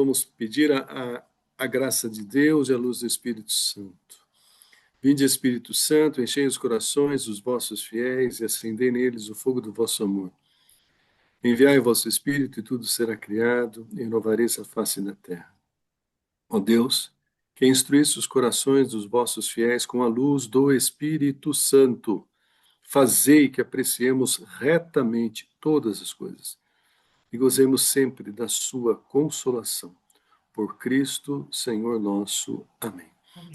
Vamos pedir a graça de Deus e a luz do Espírito Santo. Vinde, Espírito Santo, enchei os corações dos vossos fiéis e acendei neles o fogo do vosso amor. Enviai o vosso Espírito e tudo será criado, e renovareis a face da terra. Ó Deus, que instruísse os corações dos vossos fiéis com a luz do Espírito Santo, fazei que apreciemos retamente todas as coisas e gozemos sempre da sua consolação. Por Cristo, Senhor nosso. Amém.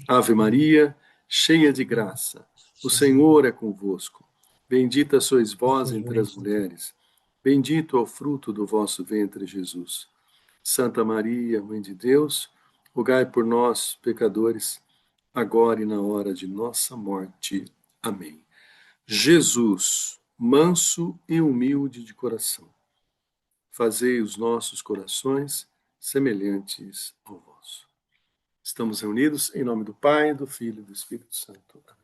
Ave Maria, cheia de graça, o Senhor é convosco. Bendita sois vós entre as mulheres. Bendito é o fruto do vosso ventre, Jesus. Santa Maria, Mãe de Deus, rogai por nós, pecadores, agora e na hora de nossa morte. Amém. Jesus, manso e humilde de coração, fazei os nossos corações semelhantes ao vosso. Estamos reunidos em nome do Pai, do Filho e do Espírito Santo. Amém.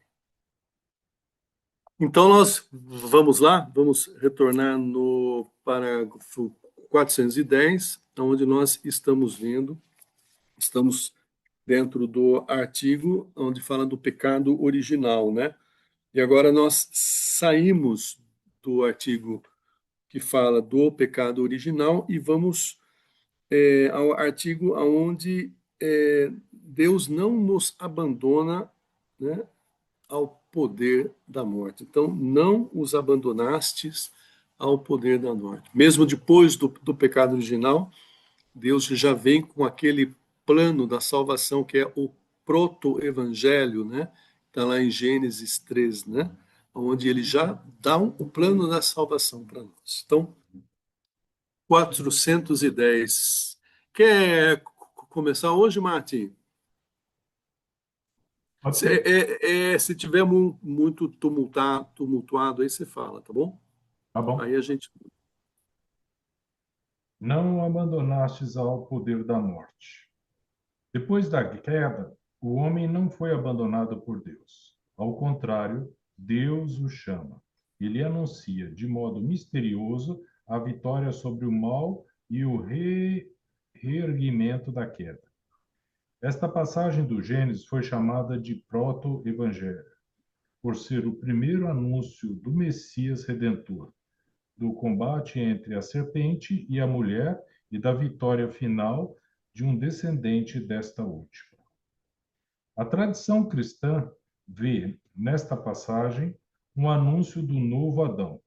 Então nós vamos lá, vamos retornar no parágrafo 410, onde nós estamos dentro do artigo onde fala do pecado original, né? E agora nós saímos do artigo que fala do pecado original e vamos ao artigo onde Deus não nos abandona, né, ao poder da morte. Então, não os abandonastes ao poder da morte. Mesmo depois do pecado original, Deus já vem com aquele plano da salvação que é o proto-evangelho, né? Está lá em Gênesis 3, né? Onde ele já dá o plano da salvação para nós. Então, 410. Quer começar hoje, Martin? Pode ser. Se tiver muito tumultuado, aí você fala, tá bom? Tá bom. Aí a gente. Não abandonastes ao poder da morte. Depois da queda, o homem não foi abandonado por Deus. Ao contrário, Deus o chama. Ele anuncia de modo misterioso a vitória sobre o mal e o reerguimento da queda. Esta passagem do Gênesis foi chamada de proto-evangelho, por ser o primeiro anúncio do Messias Redentor, do combate entre a serpente e a mulher e da vitória final de um descendente desta última. A tradição cristã vê nesta passagem um anúncio do novo Adão,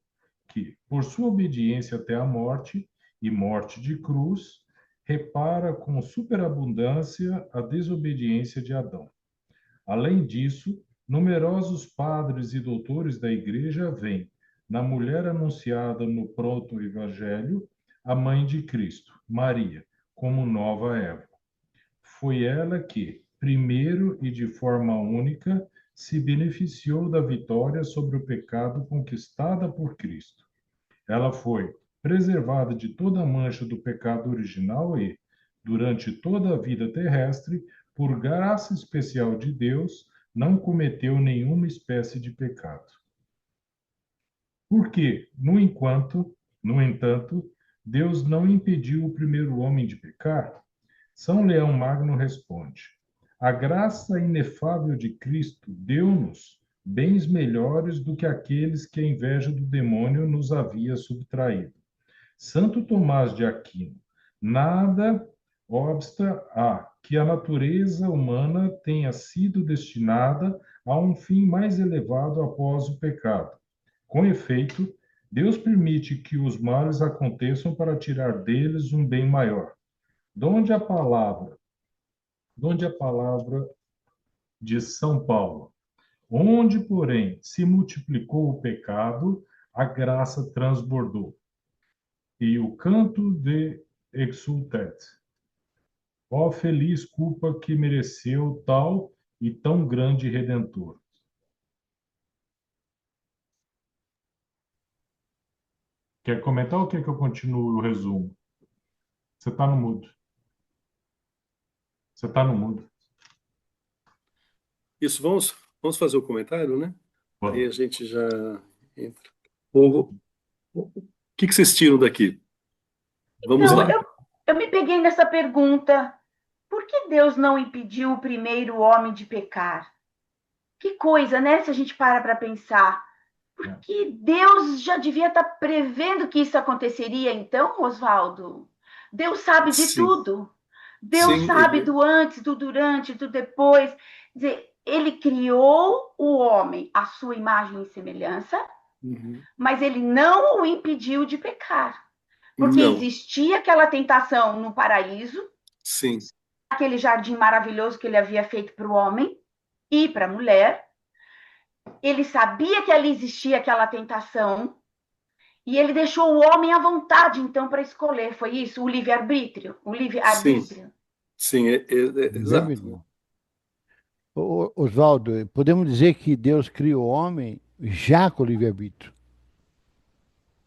que, por sua obediência até a morte e morte de cruz, repara com superabundância a desobediência de Adão. Além disso, numerosos padres e doutores da Igreja veem na mulher anunciada no proto-evangelho a mãe de Cristo, Maria, como nova Eva. Foi ela que, primeiro e de forma única, se beneficiou da vitória sobre o pecado conquistada por Cristo. Ela foi preservada de toda a mancha do pecado original e, durante toda a vida terrestre, por graça especial de Deus, não cometeu nenhuma espécie de pecado. Porque, no entanto, Deus não impediu o primeiro homem de pecar? São Leão Magno responde: a graça inefável de Cristo deu-nos bens melhores do que aqueles que a inveja do demônio nos havia subtraído. Santo Tomás de Aquino: nada obsta a que a natureza humana tenha sido destinada a um fim mais elevado após o pecado. Com efeito, Deus permite que os males aconteçam para tirar deles um bem maior. Donde a palavra de São Paulo, onde, porém, se multiplicou o pecado, a graça transbordou. E o canto de exultet. Ó feliz culpa que mereceu tal e tão grande Redentor. Quer comentar ou quer que eu continue o resumo? Você está no mudo. Você está no mudo. Isso, vamos fazer o comentário, né? Aí a Vamos. gente já entra. O que vocês tiram daqui? Vamos Então, lá. eu me peguei nessa pergunta. Por que Deus não impediu o primeiro homem de pecar? Que coisa, né? Se a gente para pensar. É. Porque Deus já devia estar prevendo que isso aconteceria, então, Oswaldo? Deus sabe de Sim, tudo. Deus sim, sabe do antes, do durante, do depois. Quer dizer, ele criou o homem à sua imagem e semelhança, Uhum. mas ele não o impediu de pecar. Porque Não, existia aquela tentação no paraíso, sim, aquele jardim maravilhoso que ele havia feito para o homem e para a mulher. Ele sabia que ali existia aquela tentação e ele deixou o homem à vontade, então, para escolher. Foi isso? O livre-arbítrio? O sim, livre-arbítrio? sim, exato, né? Livre-arbítrio. Oswaldo, podemos dizer que Deus criou o homem já com o livre-arbítrio.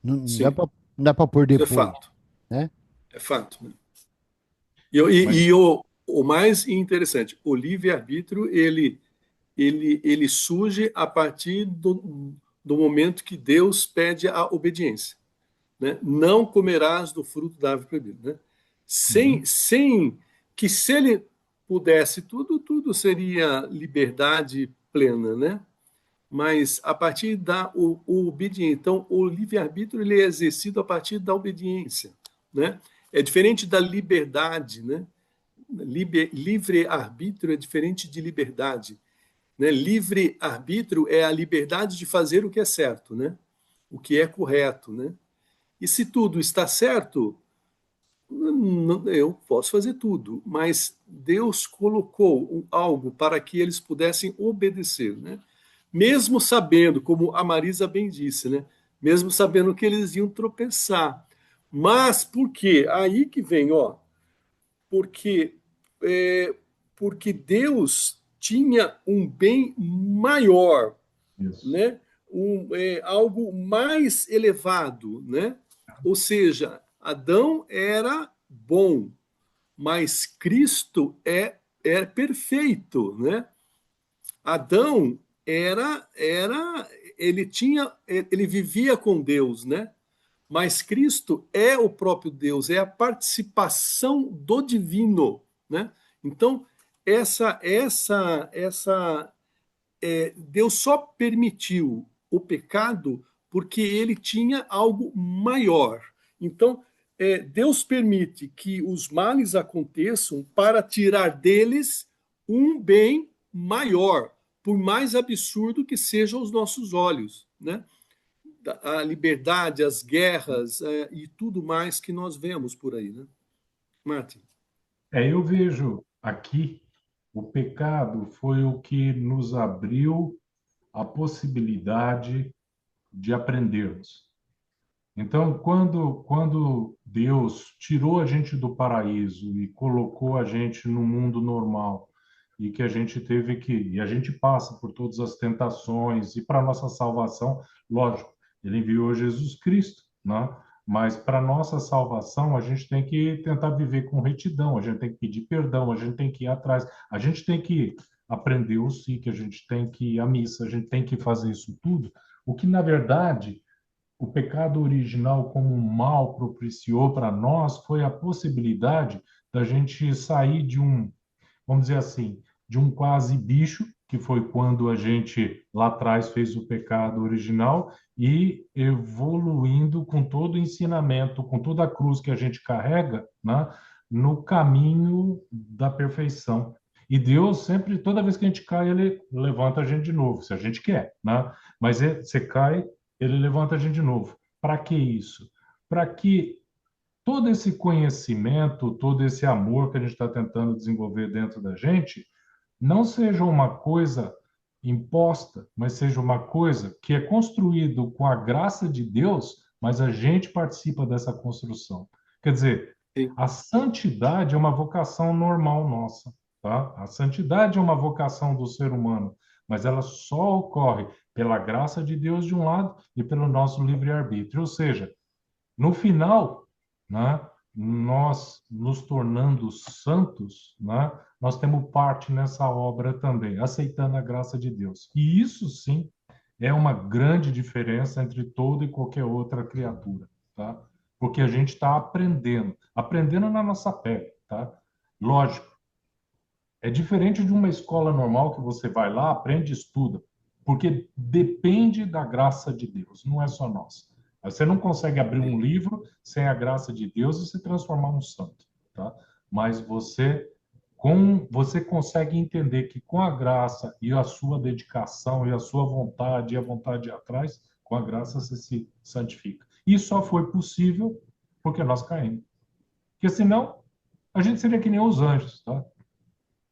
Não dá Sim, para não dá para pôr isso é depois, fato, né? é fato, né? E Mas, o mais interessante, o livre-arbítrio, ele surge a partir do momento que Deus pede a obediência, né? Não comerás do fruto da árvore proibida, né? uhum, Sem que se ele pudesse tudo seria liberdade plena, né? Mas a partir o obediência. Então, o livre-arbítrio ele é exercido a partir da obediência, né? É diferente da liberdade, né? Livre-arbítrio é diferente de liberdade, né? Livre-arbítrio é a liberdade de fazer o que é certo, né? O que é correto, né? E se tudo está certo, eu posso fazer tudo, mas Deus colocou algo para que eles pudessem obedecer, né? Mesmo sabendo, como a Marisa bem disse, né? Mesmo sabendo que eles iam tropeçar. Mas por quê? Aí que vem, ó, porque é, porque Deus tinha um bem maior, isso. né? Algo mais elevado, né? Ou seja, Adão era bom, mas Cristo é perfeito, né? Adão ele vivia com Deus, né? Mas Cristo é o próprio Deus, é a participação do divino, né? Então essa Deus só permitiu o pecado porque ele tinha algo maior. Então, Deus permite que os males aconteçam para tirar deles um bem maior, por mais absurdo que sejam os nossos olhos, né? A liberdade, as guerras e tudo mais que nós vemos por aí, né? Martin. Eu vejo aqui o pecado foi o que nos abriu a possibilidade de aprendermos. Então, quando Deus tirou a gente do paraíso e colocou a gente no mundo normal, e que a gente teve que, e a gente passa por todas as tentações, e para nossa salvação, lógico, ele enviou Jesus Cristo, né? Mas para nossa salvação, a gente tem que tentar viver com retidão, a gente tem que pedir perdão, a gente tem que ir atrás, a gente tem que aprender o SIC, a gente tem que ir à missa, a gente tem que fazer isso tudo, o que, na verdade, o pecado original como um mal propiciou para nós foi a possibilidade da gente sair de um, vamos dizer assim, de um quase bicho, que foi quando a gente lá atrás fez o pecado original, e evoluindo com todo o ensinamento, com toda a cruz que a gente carrega, né, no caminho da perfeição. E Deus sempre, toda vez que a gente cai, ele levanta a gente de novo, se a gente quer, né? Mas você cai, ele levanta a gente de novo. Para que isso? Para que todo esse conhecimento, todo esse amor que a gente está tentando desenvolver dentro da gente, não seja uma coisa imposta, mas seja uma coisa que é construído com a graça de Deus, mas a gente participa dessa construção. Quer dizer, Sim, a santidade é uma vocação normal nossa, tá? A santidade é uma vocação do ser humano, mas ela só ocorre pela graça de Deus de um lado e pelo nosso livre-arbítrio. Ou seja, no final, né, nós nos tornando santos, né, nós temos parte nessa obra também, aceitando a graça de Deus. E isso sim é uma grande diferença entre toda e qualquer outra criatura, tá? porque a gente está aprendendo na nossa pele, tá? Lógico, é diferente de uma escola normal que você vai lá, aprende e estuda, porque depende da graça de Deus, não é só nossa. Você não consegue abrir um livro sem a graça de Deus e se transformar num santo, tá? Mas você consegue entender que com a graça e a sua dedicação e a sua vontade e a vontade de ir atrás, com a graça você se santifica. E só foi possível porque nós caímos. Porque senão a gente seria que nem os anjos, tá?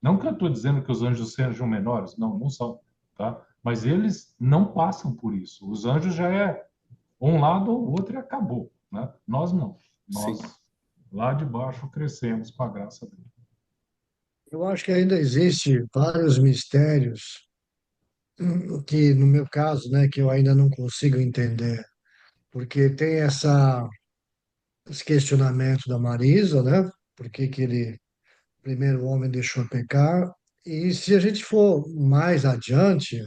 Não que eu estou dizendo que os anjos sejam menores, não, não são, tá? Mas eles não passam por isso. Os anjos já é um lado ou outro e acabou, né? Nós não. Sim. Nós lá de baixo crescemos com a graça dele. Eu acho que ainda existe vários mistérios que, no meu caso, né, que eu ainda não consigo entender, porque tem esse questionamento da Marisa, né? Por que que ele, primeiro o homem deixou pecar? E se a gente for mais adiante,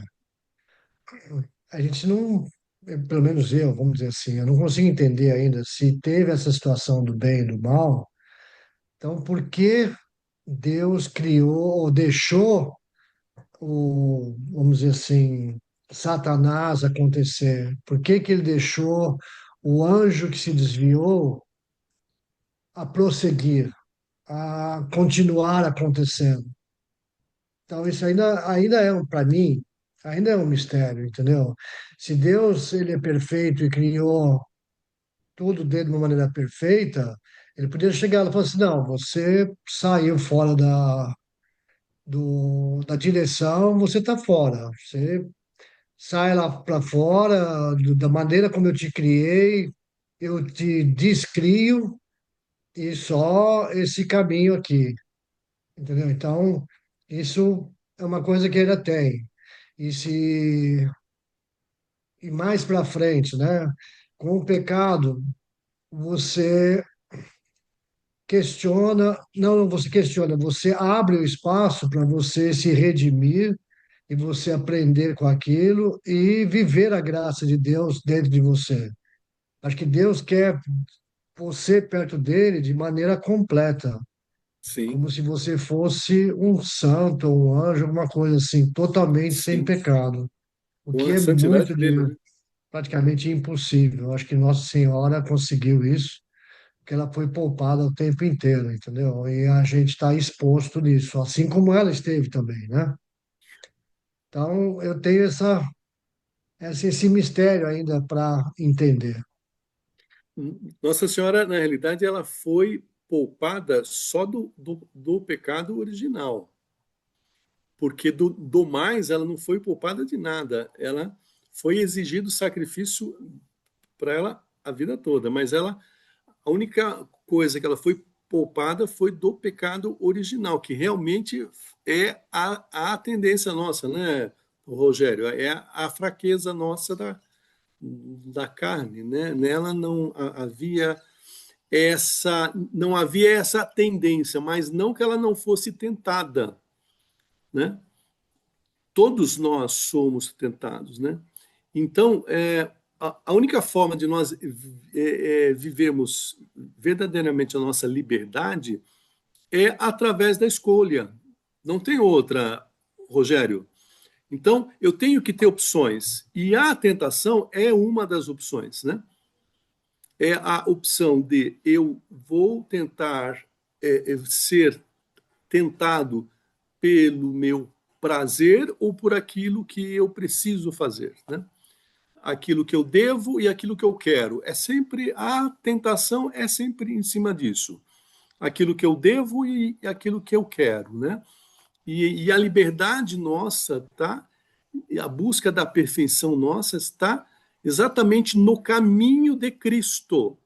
a gente não, pelo menos eu, vamos dizer assim, eu não consigo entender ainda se teve essa situação do bem e do mal. Então, por que Deus criou ou deixou vamos dizer assim, Satanás acontecer? Por que que ele deixou o anjo que se desviou a prosseguir, a continuar acontecendo? Então, isso ainda é, para mim, ainda é um mistério, entendeu? Se Deus, ele é perfeito e criou tudo dele de uma maneira perfeita, ele podia chegar lá e falar assim, não, você saiu fora da direção, você está fora. Você sai lá para fora, da maneira como eu te criei, eu te descrio e só esse caminho aqui, entendeu? Então, isso é uma coisa que ainda tem. E se e mais para frente, né? Com o pecado, você questiona, não você questiona, você abre o espaço para você se redimir e você aprender com aquilo e viver a graça de Deus dentro de você. Acho que Deus quer você perto dele de maneira completa, Sim, como se você fosse um santo, um anjo, alguma coisa assim, totalmente sem sim. pecado, o Com que a é santidade muito, dele, né? praticamente impossível. Acho que Nossa Senhora conseguiu isso, porque ela foi poupada o tempo inteiro, entendeu? E a gente está exposto nisso, assim como ela esteve também, né? Então, eu tenho esse mistério ainda para entender. Nossa Senhora, na realidade, ela foi poupada só do pecado original, porque do mais ela não foi poupada de nada. Ela foi exigido sacrifício para ela a vida toda, mas a única coisa que ela foi poupada foi do pecado original, que realmente é a tendência nossa, né, Rogério? É a fraqueza nossa da carne, né? Nela não havia essa tendência, mas não que ela não fosse tentada, né? Todos nós somos tentados, né? Então, a única forma de nós vivermos verdadeiramente a nossa liberdade é através da escolha. Não tem outra, Rogério. Então, eu tenho que ter opções. E a tentação é uma das opções, né? É a opção de eu vou tentar ser tentado pelo meu prazer ou por aquilo que eu preciso fazer, né? Aquilo que eu devo e aquilo que eu quero. É sempre a tentação é sempre em cima disso. Aquilo que eu devo e aquilo que eu quero, né? E a liberdade nossa, tá? E a busca da perfeição nossa está exatamente no caminho de Cristo.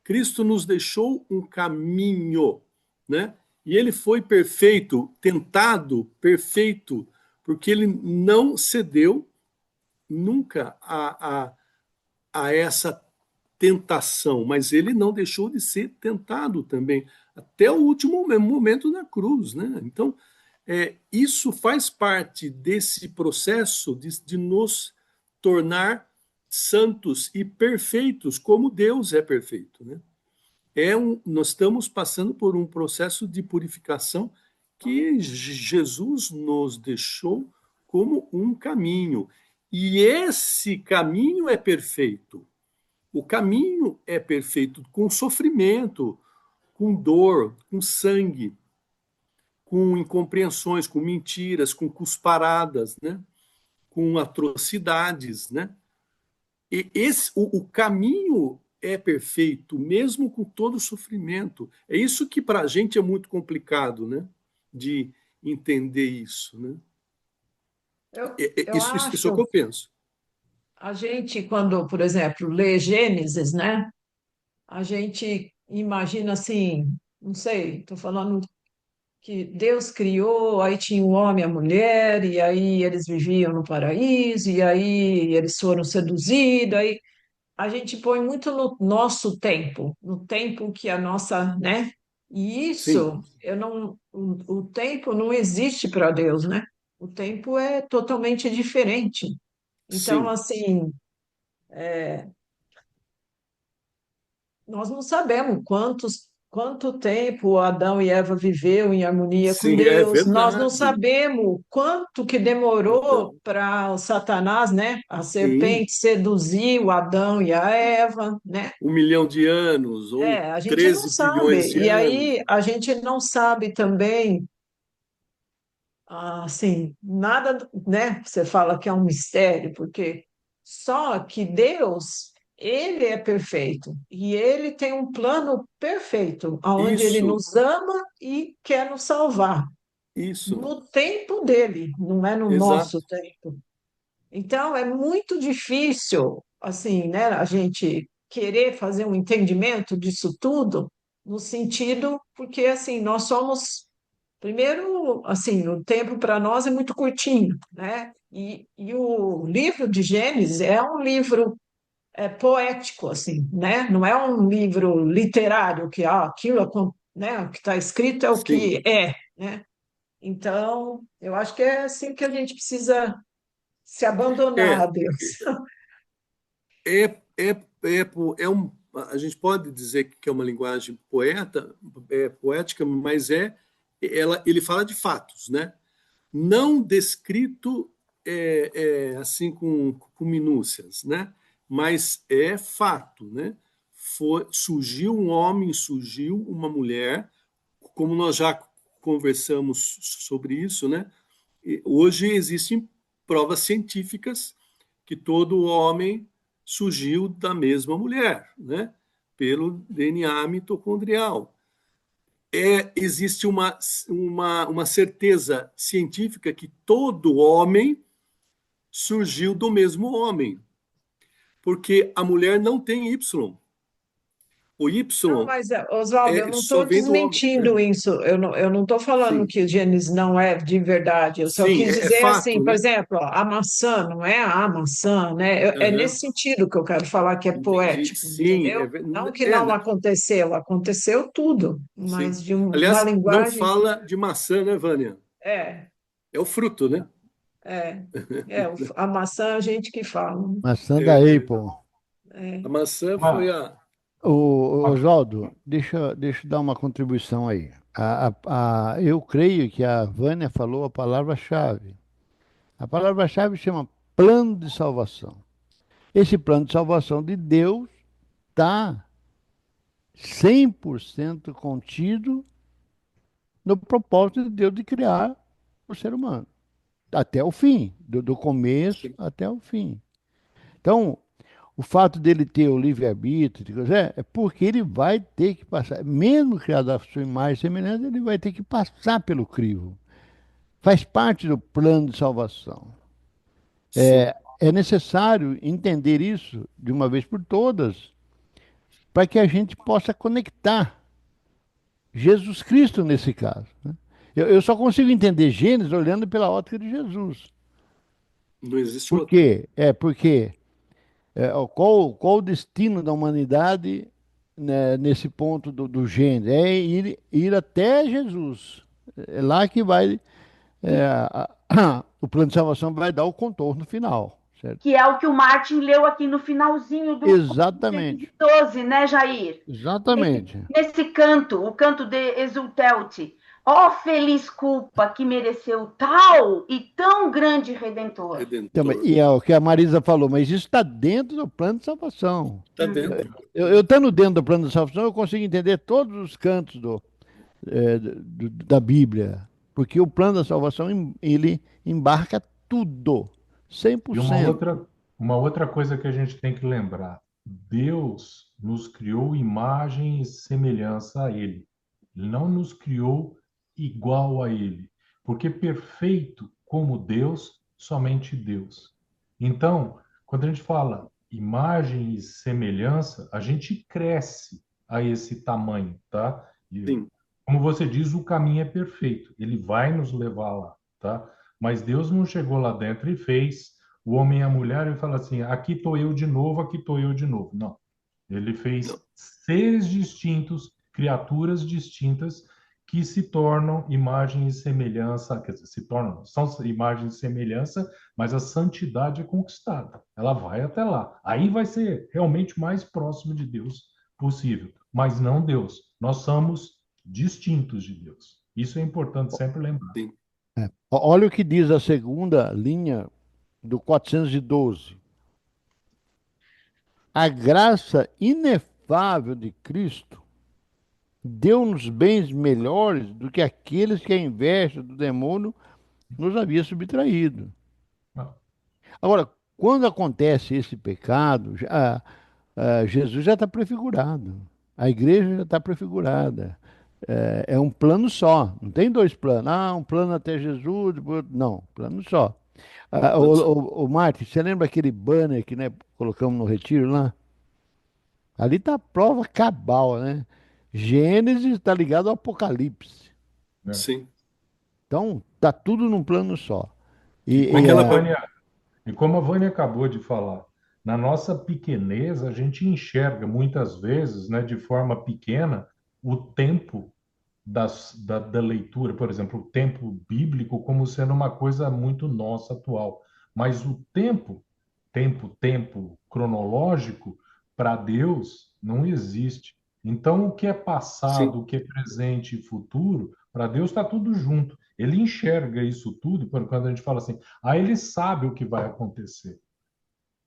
Cristo nos deixou um caminho, né? E ele foi perfeito, tentado, perfeito, porque ele não cedeu nunca a essa tentação, mas ele não deixou de ser tentado também, até o último momento na cruz, né? Então, isso faz parte desse processo de nos tornar santos e perfeitos, como Deus é perfeito, né? Nós estamos passando por um processo de purificação que Jesus nos deixou como um caminho. E esse caminho é perfeito. O caminho é perfeito com sofrimento, com dor, com sangue, com incompreensões, com mentiras, com cusparadas, né? Com atrocidades, né? O caminho é perfeito, mesmo com todo o sofrimento. É isso que para a gente é muito complicado, né? De entender isso, né? Eu Isso é o que acho, eu penso. a gente, quando, por exemplo, lê Gênesis, né? A gente imagina assim, não sei, estou falando que Deus criou, aí tinha o homem e a mulher, e aí eles viviam no paraíso, e aí eles foram seduzidos, aí a gente põe muito no nosso tempo, no tempo que a nossa, né? E Sim, isso, eu não, o tempo não existe para Deus, né? O tempo é totalmente diferente. Então, sim, assim, nós não sabemos quanto tempo Adão e Eva viveu em harmonia com sim, é Deus. Nós não verdade. sabemos quanto que demorou Então, para o Satanás, né, a sim, serpente seduzir o Adão e a Eva, né? 1 milhão de anos ou A gente não 13 bilhões sabe. de E anos. aí a gente não sabe também, assim, nada, né? Você fala que é um mistério, porque só que Deus, ele é perfeito e ele tem um plano perfeito, onde ele Isso, nos ama e quer nos salvar isso, no tempo dele, não é no nosso exato. tempo. Então é muito difícil, assim, né, a gente querer fazer um entendimento disso tudo, no sentido porque assim nós somos. Primeiro, assim, o tempo para nós é muito curtinho, né? E o livro de Gênesis é um livro poético, assim, né? Não é um livro literário que aquilo, né, o que está escrito é o Sim. que é, né? Então, eu acho que é assim que a gente precisa se abandonar É, a Deus. é, é, é a gente pode dizer que é uma linguagem poética, mas ele fala de fatos, né? Não descrito assim com minúcias, né? Mas é fato, né? Surgiu um homem, surgiu uma mulher, como nós já conversamos sobre isso, né? Hoje existem provas científicas que todo homem surgiu da mesma mulher, né? Pelo DNA mitocondrial. Existe uma certeza científica que todo homem surgiu do mesmo homem, porque a mulher não tem Y. O Y Não, mas, Oswaldo, eu não só estou vem do homem. desmentindo isso. Eu não estou falando Sim, que o Gênesis não é de verdade. Eu só sim, quis é dizer fato, assim, por né? exemplo, ó, a maçã não é a maçã, né? É Aham, nesse sentido que eu quero falar que é entendi. poético, Sim, entendeu? Não que não aconteceu, aconteceu tudo, sim. mas de uma Aliás, não linguagem. fala de maçã, né, Vânia? É, É o fruto, né? é, a maçã é a gente que fala. Maçã da É, Apple. a É. maçã foi Uma, a. uma, Oswaldo, deixa eu dar uma contribuição aí. Eu creio que a Vânia falou a palavra-chave. A palavra-chave chama plano de salvação. Esse plano de salvação de Deus está 100% contido no propósito de Deus de criar o ser humano. Até o fim, do começo Sim, até o fim. Então, o fato dele ter o livre-arbítrio é porque ele vai ter que passar, mesmo criado à sua imagem e semelhança, ele vai ter que passar pelo crivo. Faz parte do plano de salvação. sim, É necessário entender isso de uma vez por todas, para que a gente possa conectar Jesus Cristo nesse caso, né? Eu só consigo entender Gênesis olhando pela ótica de Jesus. não existe Por outra. quê? Porque qual o destino da humanidade, né, nesse ponto do gênero? É ir até Jesus. É lá que vai, o plano de salvação vai dar o contorno final, certo. que é o que o Martin leu aqui no finalzinho do Exatamente, 12, né, Jair? exatamente. Nesse canto, o canto de Exultelt. Ó feliz culpa que mereceu tal e tão grande Redentor. Então, Redentor. e é o que a Marisa falou, mas isso está dentro do plano de salvação. Está dentro. Eu estando dentro do plano de salvação, eu consigo entender todos os cantos da Bíblia, porque o plano da salvação, ele embarca tudo, E uma 100%. outra coisa que a gente tem que lembrar: Deus nos criou imagem e semelhança a Ele. Ele não nos criou igual a Ele, porque perfeito como Deus, somente Deus. Então, quando a gente fala imagem e semelhança, a gente cresce a esse tamanho, tá? E, Sim, como você diz, o caminho é perfeito. Ele vai nos levar lá, tá? Mas Deus não chegou lá dentro e fez o homem e a mulher e fala assim: aqui estou eu de novo, aqui estou eu de novo. Não. Ele não. fez seres distintos, criaturas distintas, que se tornam imagem e semelhança, quer dizer, se tornam, são imagem e semelhança, mas a santidade é conquistada. Ela vai até lá. Aí vai ser realmente mais próximo de Deus possível, mas não Deus. Nós somos distintos de Deus. Isso é importante sempre lembrar. Sim, Olha o que diz a segunda linha do 412. A graça inefável de Cristo deu-nos bens melhores do que aqueles que a inveja do demônio nos havia subtraído. Ah, Agora, quando acontece esse pecado, Jesus já está prefigurado. A igreja já está prefigurada. É um plano só, não tem dois planos. Ah, um plano até Jesus, não, plano só. plano só. Martin, você lembra aquele banner que, né, colocamos no retiro lá? Ali está a prova cabal, né? Gênesis está ligado ao Apocalipse. né? Sim. Então, tá tudo num plano só. E E, como e, a Aquela. a- Vânia E como a Vânia acabou de falar, na nossa pequenez, a gente enxerga muitas vezes, né, de forma pequena, o tempo da leitura, por exemplo, o tempo bíblico, como sendo uma coisa muito nossa atual. Mas o tempo cronológico, para Deus, não existe. Então, o que é Sim, passado, o que é presente e futuro, para Deus está tudo junto. Ele enxerga isso tudo, quando a gente fala assim, ele sabe o que vai acontecer.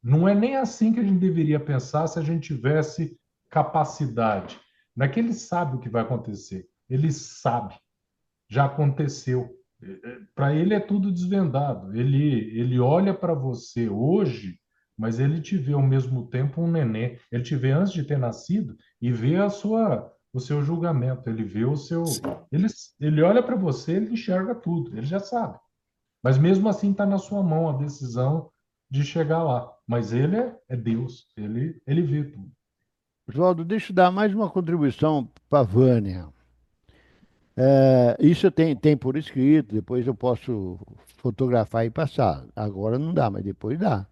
Não é nem assim que a gente deveria pensar se a gente tivesse capacidade. Não é que ele sabe o que vai acontecer. Ele sabe. Já aconteceu. Para ele é tudo desvendado. Ele olha para você hoje, mas ele te vê ao mesmo tempo um neném. Ele te vê antes de ter nascido e vê o seu julgamento. Ele vê o seu. sim. Ele olha para você, ele enxerga tudo. Ele já sabe. Mas mesmo assim está na sua mão a decisão de chegar lá. Mas ele é Deus. Ele vê tudo. Oswaldo, deixa eu dar mais uma contribuição para a Vânia. Isso tem por escrito, depois eu posso fotografar e passar. Agora não dá, mas depois dá.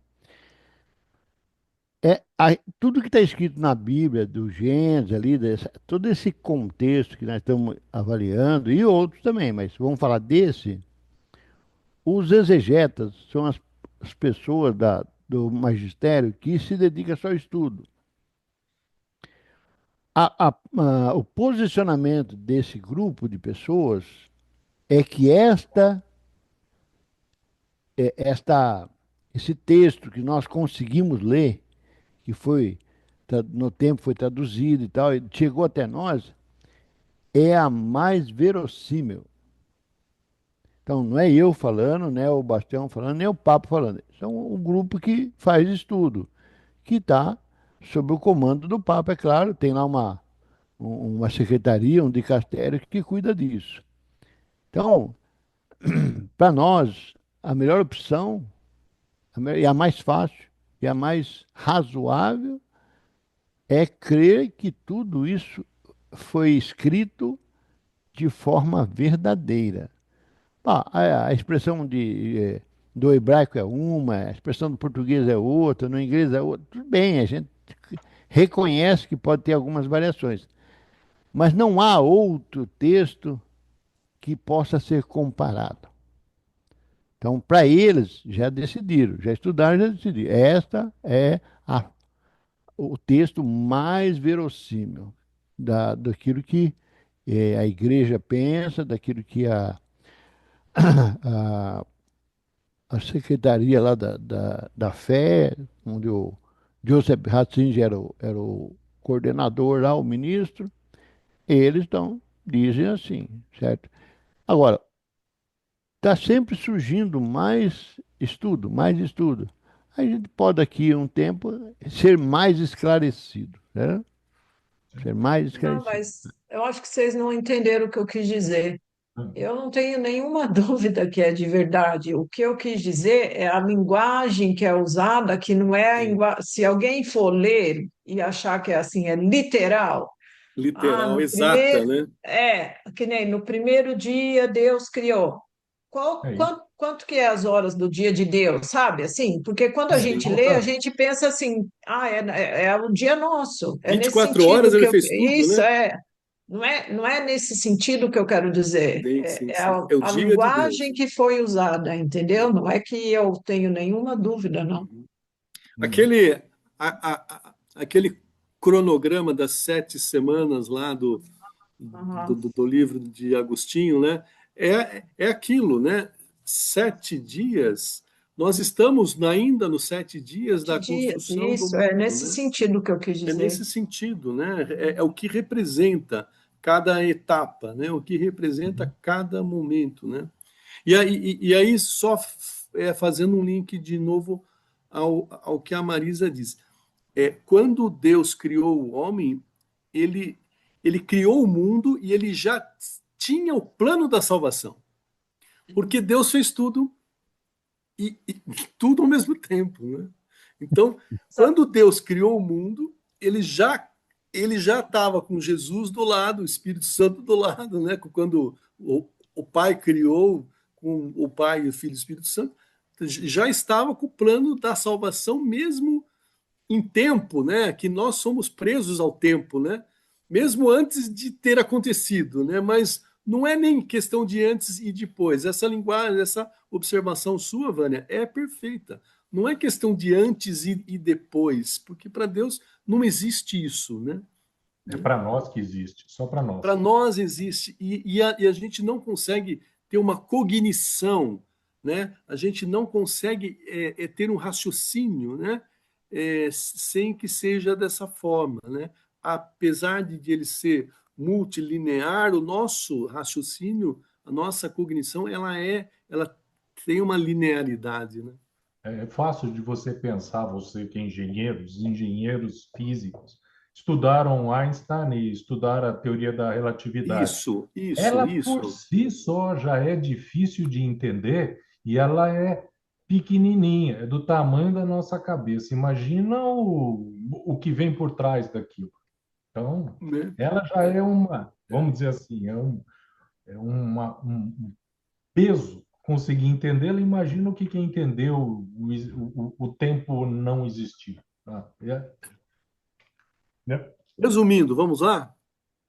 Tudo que está escrito na Bíblia, do Gênesis ali, todo esse contexto que nós estamos avaliando, e outros também, mas vamos falar desse. Os exegetas são as pessoas do magistério que se dedicam só ao estudo. O posicionamento desse grupo de pessoas é que esse texto que nós conseguimos ler, que no tempo foi traduzido e tal, e chegou até nós, é a mais verossímil. Então, não é eu falando, não é o Bastião falando, nem o Papa falando. São um grupo que faz estudo, que está sob o comando do Papa, é claro, tem lá uma secretaria, um dicastério que cuida disso. Então, para nós, a melhor opção, e a mais fácil, e a mais razoável, é crer que tudo isso foi escrito de forma verdadeira. A expressão do hebraico é uma, a expressão do português é outra, no inglês é outra. Tudo bem, a gente reconhece que pode ter algumas variações, mas não há outro texto que possa ser comparado. Então, para eles, já decidiram, já estudaram, já decidiram. Esta é a, o texto mais verossímil daquilo que a igreja pensa, daquilo que a, a secretaria lá da fé, onde o Joseph Ratzinger era o coordenador lá, o ministro, eles dizem assim, certo? Agora, está sempre surgindo mais estudo, mais estudo. A gente pode daqui a um tempo ser mais esclarecido, né? Ser mais Não, esclarecido. mas eu acho que vocês não entenderam o que eu quis dizer. Eu não tenho nenhuma dúvida que é de verdade. O que eu quis dizer é a linguagem que é usada, que não é a Sim. linguagem. Se alguém for ler e achar que é assim, é literal. Ah, Literal, no exata, primeiro, né? que nem no primeiro dia Deus criou. É isso. Quanto que é as horas do dia de Deus, sabe? Assim, porque quando a É, gente lê, a falta gente pensa assim, é o dia nosso. É nesse 24 horas sentido que ele eu, fez tudo, isso né? é, não é nesse sentido que eu quero dizer. Sim, sim, É sim. a, É o a dia de linguagem Deus. que foi usada, entendeu? Não é que eu tenho nenhuma dúvida, não. Uhum. hum, Aquele, aquele cronograma das 7 semanas lá Aham. do livro de Agostinho, né? É aquilo, né? 7 dias. Nós estamos ainda nos 7 dias Que da dias, construção do isso, é mundo, nesse né? sentido que eu quis É dizer. nesse sentido, né? É o que representa cada etapa, né? O que representa uhum. cada momento, né? E aí só fazendo um link de novo ao que a Marisa diz. Quando Deus criou o homem, ele, ele criou o mundo e ele já tinha o plano da salvação. Porque Deus fez tudo e tudo ao mesmo tempo, né? Então, Só- quando Deus criou o mundo, ele já estava com Jesus do lado, o Espírito Santo do lado, né? Quando o Pai criou com o Pai, o Filho e o Espírito Santo, já estava com o plano da salvação mesmo em tempo, né? Que nós somos presos ao tempo, né? Mesmo antes de ter acontecido, né? Mas não é nem questão de antes e depois. Essa linguagem, essa observação sua, Vânia, é perfeita. Não é questão de antes e depois, porque para Deus não existe isso, né? É para nós que existe, só para Para nós. nós existe e a gente não consegue ter uma cognição, né? A gente não consegue ter um raciocínio, né? Sem que seja dessa forma, né? Apesar de ele ser multilinear, o nosso raciocínio, a nossa cognição, ela tem uma linearidade, né? É fácil de você pensar, você que é engenheiro, os engenheiros físicos estudaram Einstein e estudaram a teoria da relatividade. Isso, isso, Ela por isso. si só já é difícil de entender e ela é pequenininha, é do tamanho da nossa cabeça. Imagina o que vem por trás daquilo. Então, Né? ela já é uma, vamos dizer assim, um peso conseguir entendê-la. Imagina o que quem entendeu o tempo não existir. Né? Resumindo, vamos lá?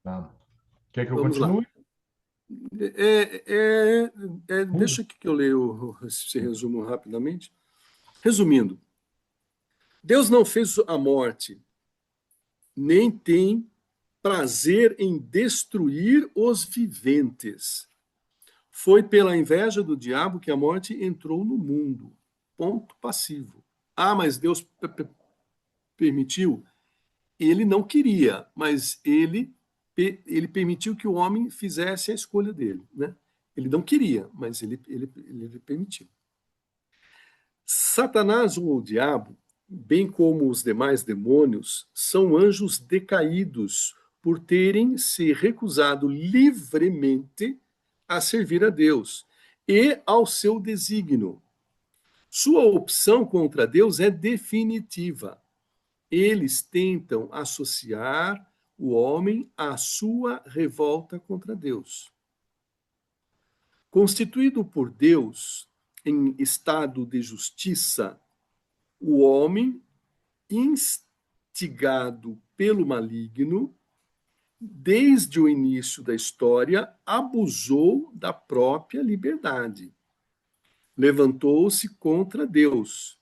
Tá. Quer que eu Vamos lá. continue? Deixa que eu leio esse resumo rapidamente. Resumindo, Deus não fez a morte, nem tem prazer em destruir os viventes. Foi pela inveja do diabo que a morte entrou no mundo. Ponto passivo. Ah, mas Deus permitiu? Ele não queria, mas ele permitiu que o homem fizesse a escolha dele, né? Ele não queria, mas ele permitiu. Satanás ou o diabo, bem como os demais demônios, são anjos decaídos por terem se recusado livremente a servir a Deus e ao seu desígnio. Sua opção contra Deus é definitiva. Eles tentam associar o homem à sua revolta contra Deus. Constituído por Deus em estado de justiça, o homem, instigado pelo maligno, desde o início da história, abusou da própria liberdade. levantou-se contra Deus,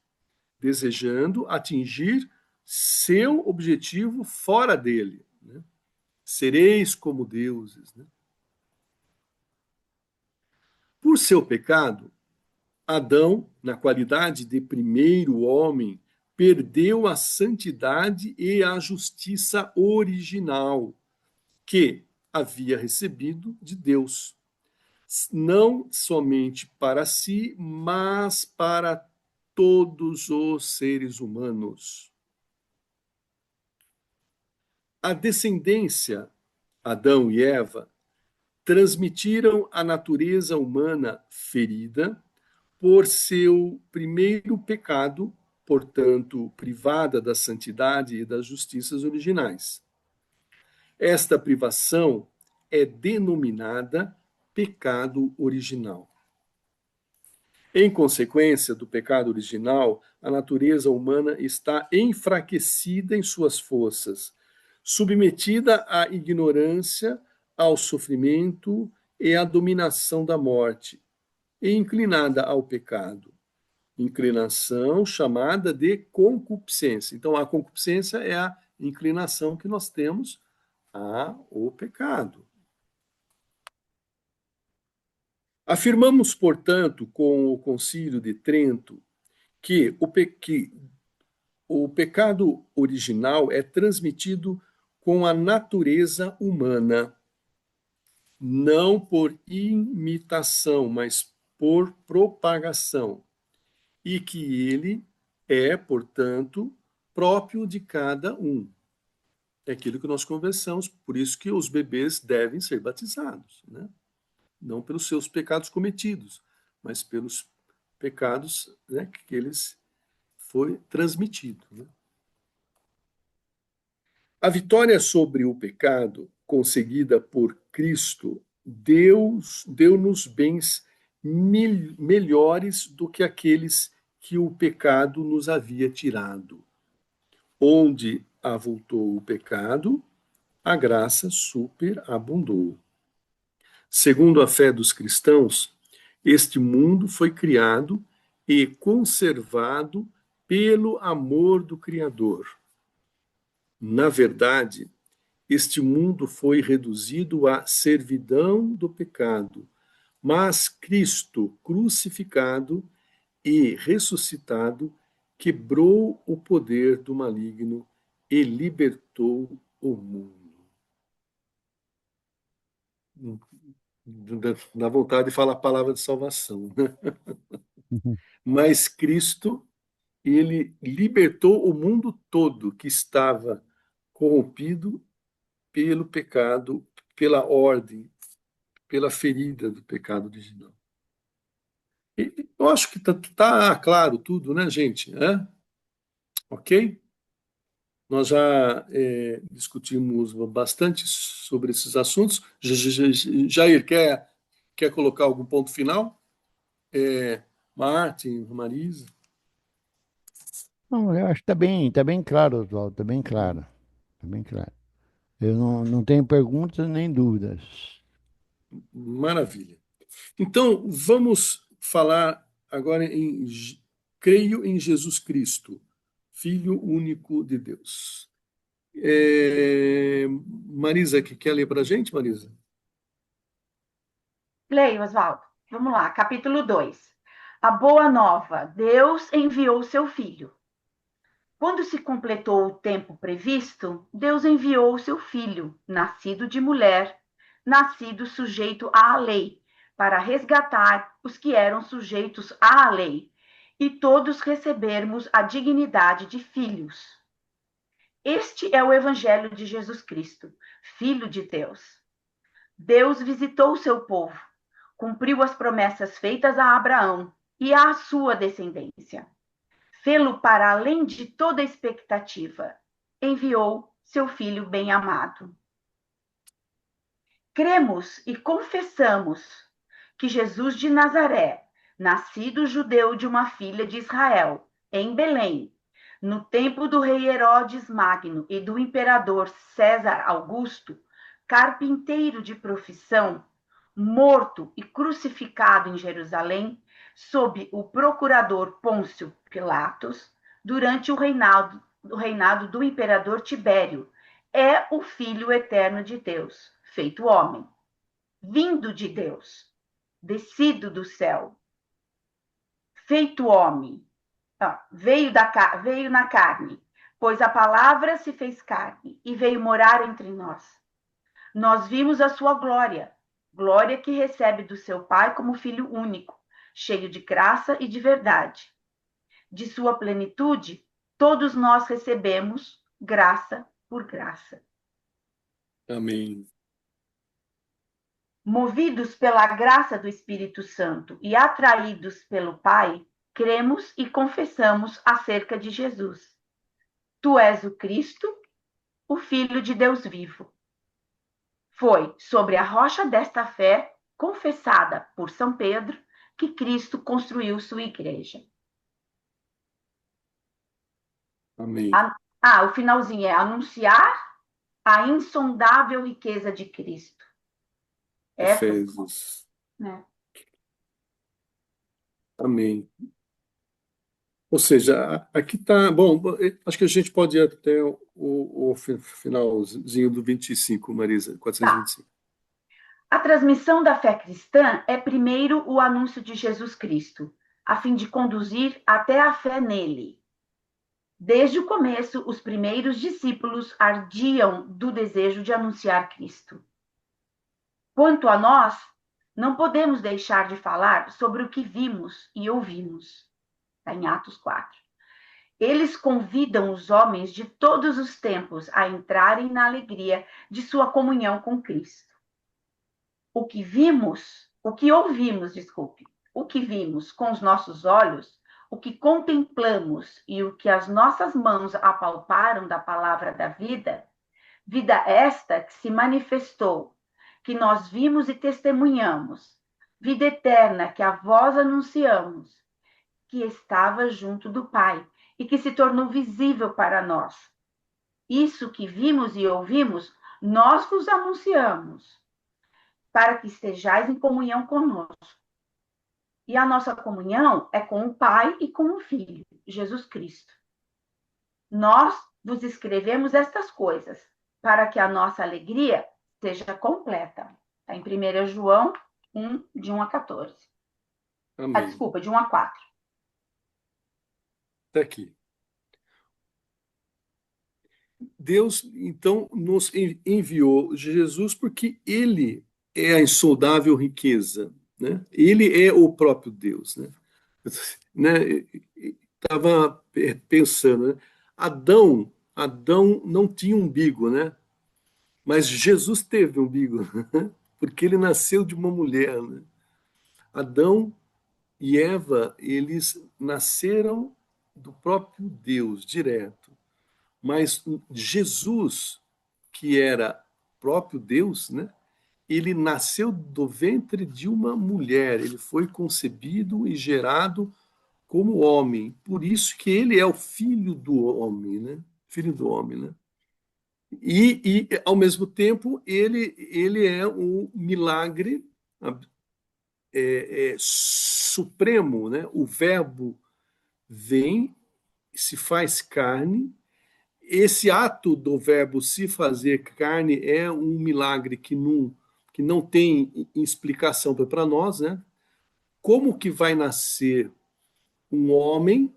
desejando atingir seu objetivo fora dele. Né? Sereis como deuses. Né? Por seu pecado, Adão, na qualidade de primeiro homem, perdeu a santidade e a justiça original que havia recebido de Deus, não somente para si, mas para todos os seres humanos. A descendência, Adão e Eva, transmitiram a natureza humana ferida por seu primeiro pecado, portanto, privada da santidade e das justiças originais. Esta privação é denominada pecado original. Em consequência do pecado original, a natureza humana está enfraquecida em suas forças, submetida à ignorância, ao sofrimento e à dominação da morte, e inclinada ao pecado. Inclinação chamada de concupiscência. Então, a concupiscência é a inclinação que nós temos ao pecado. Afirmamos, portanto, com o Concílio de Trento, que o pecado original é transmitido com a natureza humana, não por imitação, mas por propagação, e que ele é, portanto, próprio de cada um. É aquilo que nós conversamos, por isso que os bebês devem ser batizados, né? Não pelos seus pecados cometidos, mas pelos pecados, né, que eles foi transmitido. Né? A vitória sobre o pecado conseguida por Cristo deu-nos bens melhores do que aqueles que o pecado nos havia tirado. Onde avultou o pecado, a graça superabundou. Segundo a fé dos cristãos, este mundo foi criado e conservado pelo amor do Criador. Na verdade, este mundo foi reduzido à servidão do pecado, mas Cristo, crucificado e ressuscitado, quebrou o poder do maligno e libertou o mundo. Dá vontade de falar a palavra de salvação. Mas Cristo, ele libertou o mundo todo que estava corrompido pelo pecado, pela ordem, pela ferida do pecado original. E eu acho que tá claro tudo, né, gente? É? Ok? Nós já discutimos bastante sobre esses assuntos. Jair, quer colocar algum ponto final? Martin, Marisa? Não, eu acho que tá bem claro, Oswaldo, tá bem claro, tá bem claro. Eu não tenho perguntas nem dúvidas. Maravilha. Então, vamos falar agora creio em Jesus Cristo, Filho único de Deus. Marisa, que quer ler para a gente, Marisa? Leia, Oswaldo. Vamos lá, capítulo 2. A boa nova. Deus enviou seu filho. Quando se completou o tempo previsto, Deus enviou seu filho, nascido de mulher, nascido sujeito à lei, para resgatar os que eram sujeitos à lei, e todos recebermos a dignidade de filhos. Este é o evangelho de Jesus Cristo, Filho de Deus. Deus visitou seu povo, cumpriu as promessas feitas a Abraão e à sua descendência. Fê-lo para além de toda expectativa. Enviou seu Filho bem-amado. Cremos e confessamos que Jesus de Nazaré, nascido judeu de uma filha de Israel, em Belém, no tempo do rei Herodes Magno e do imperador César Augusto, carpinteiro de profissão, morto e crucificado em Jerusalém, sob o procurador Pôncio Pilatos, durante o reinado do imperador Tibério. É o Filho eterno de Deus, feito homem, vindo de Deus, descido do céu, feito homem, veio na carne, pois a palavra se fez carne e veio morar entre nós. Nós vimos a sua glória, glória que recebe do seu Pai como Filho único, cheio de graça e de verdade. De sua plenitude, todos nós recebemos graça por graça. Amém. Movidos pela graça do Espírito Santo e atraídos pelo Pai, cremos e confessamos acerca de Jesus. Tu és o Cristo, o Filho de Deus vivo. Foi sobre a rocha desta fé, confessada por São Pedro, que Cristo construiu sua igreja. Amém. O finalzinho é anunciar a insondável riqueza de Cristo. Efésios. Né? Amém. Ou seja, aqui está. Bom, acho que a gente pode ir até o finalzinho do 25, Marisa, 425. A transmissão da fé cristã é primeiro o anúncio de Jesus Cristo, a fim de conduzir até a fé nele. Desde o começo, os primeiros discípulos ardiam do desejo de anunciar Cristo. Quanto a nós, não podemos deixar de falar sobre o que vimos e ouvimos. Está em Atos 4. Eles convidam os homens de todos os tempos a entrarem na alegria de sua comunhão com Cristo. O que vimos com os nossos olhos, o que contemplamos e o que as nossas mãos apalparam da palavra da vida, vida esta que se manifestou, que nós vimos e testemunhamos, vida eterna que a vós anunciamos, que estava junto do Pai e que se tornou visível para nós. Isso que vimos e ouvimos, nós vos anunciamos, para que estejais em comunhão conosco. E a nossa comunhão é com o Pai e com o Filho, Jesus Cristo. Nós vos escrevemos estas coisas, para que a nossa alegria seja completa. Está em 1 João 1, de 1 a 14. Amém. Desculpa, de 1 a 4. Está aqui. Deus, então, nos enviou Jesus porque ele é a insondável riqueza, né? Ele é o próprio Deus, né? Estava pensando, né? Adão não tinha umbigo, né? Mas Jesus teve umbigo, porque ele nasceu de uma mulher, né? Adão e Eva, eles nasceram do próprio Deus, direto. Mas Jesus, que era próprio Deus, né? Ele nasceu do ventre de uma mulher, ele foi concebido e gerado como homem. Por isso que ele é o filho do homem, né? Filho do homem, né? E ao mesmo tempo, ele é um milagre supremo, né? O Verbo vem, se faz carne. Esse ato do Verbo se fazer carne é um milagre que não tem explicação para nós, né? Como que vai nascer um homem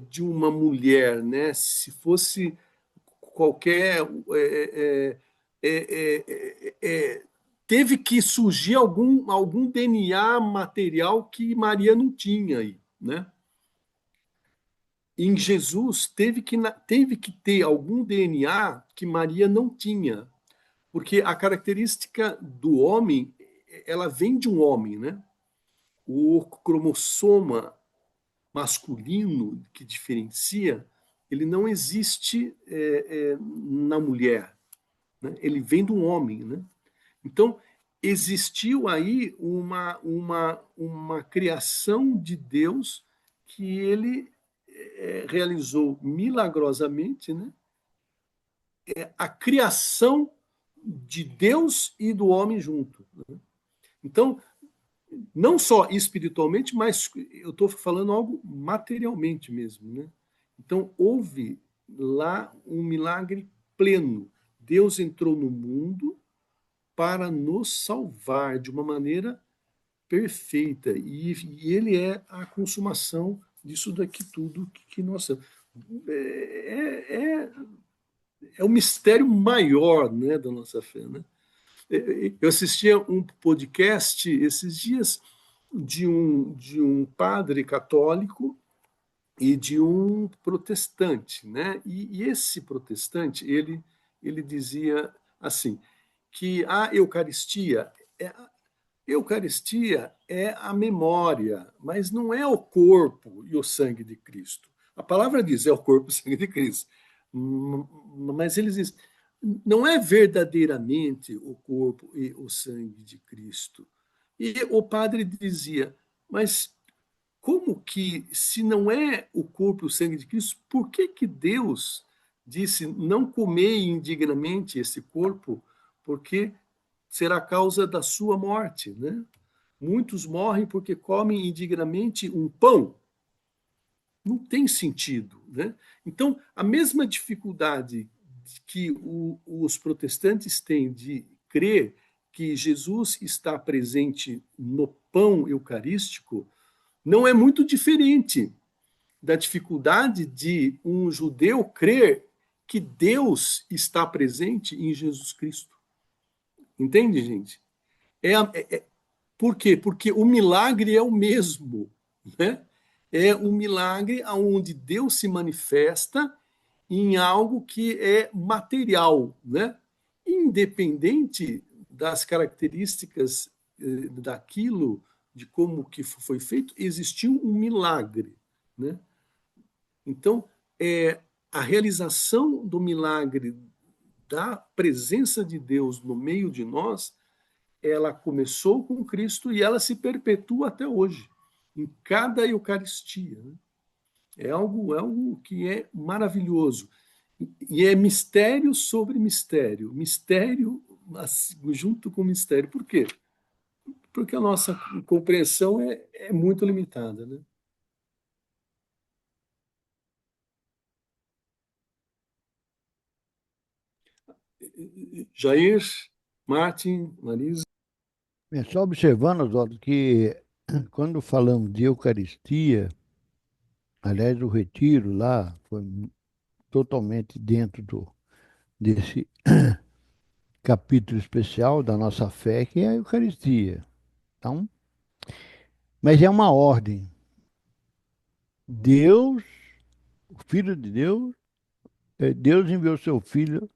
de uma mulher, né? Se fosse qualquer teve que surgir algum DNA material que Maria não tinha aí, né? Em Jesus teve que ter algum DNA que Maria não tinha, porque a característica do homem, ela vem de um homem, né? O cromossoma masculino que diferencia, ele não existe na mulher, né? Ele vem de um homem, né? Então existiu aí uma criação de Deus que ele realizou milagrosamente, né? A criação de Deus e do homem junto, né? Então, não só espiritualmente, mas eu estou falando algo materialmente mesmo, né? Então, houve lá um milagre pleno. Deus entrou no mundo para nos salvar de uma maneira perfeita. E ele é a consumação disso daqui tudo que nós... É, é, é o mistério maior, né, da nossa fé, né? Eu assistia um podcast esses dias de um padre católico e de um protestante, né? E esse protestante, ele dizia assim, que a Eucaristia é a memória, mas não é o corpo e o sangue de Cristo. A palavra diz, é o corpo e o sangue de Cristo. Mas eles dizem, não é verdadeiramente o corpo e o sangue de Cristo. E o padre dizia, mas como que, se não é o corpo e o sangue de Cristo, por que que Deus disse não comer indignamente esse corpo, porque será a causa da sua morte, né? Muitos morrem porque comem indignamente um pão. Não tem sentido, né? Então, a mesma dificuldade que os protestantes têm de crer que Jesus está presente no pão eucarístico, não é muito diferente da dificuldade de um judeu crer que Deus está presente em Jesus Cristo. Entende, gente? Por quê? Porque o milagre é o mesmo, né? É um milagre onde Deus se manifesta em algo que é material, né? Independente das características daquilo, de como que foi feito, existiu um milagre, né? Então, a realização do milagre da presença de Deus no meio de nós, ela começou com Cristo e ela se perpetua até hoje, em cada Eucaristia, né? É algo que é maravilhoso. E é mistério sobre mistério, mistério junto com mistério. Por quê? Porque a nossa compreensão é muito limitada, né? Jair, Martin, Marisa. É só observando, Oswaldo, que quando falamos de Eucaristia, aliás, o retiro lá foi totalmente dentro desse capítulo especial da nossa fé, que é a Eucaristia. Então, mas é uma ordem. Deus, o Filho de Deus, Deus enviou seu Filho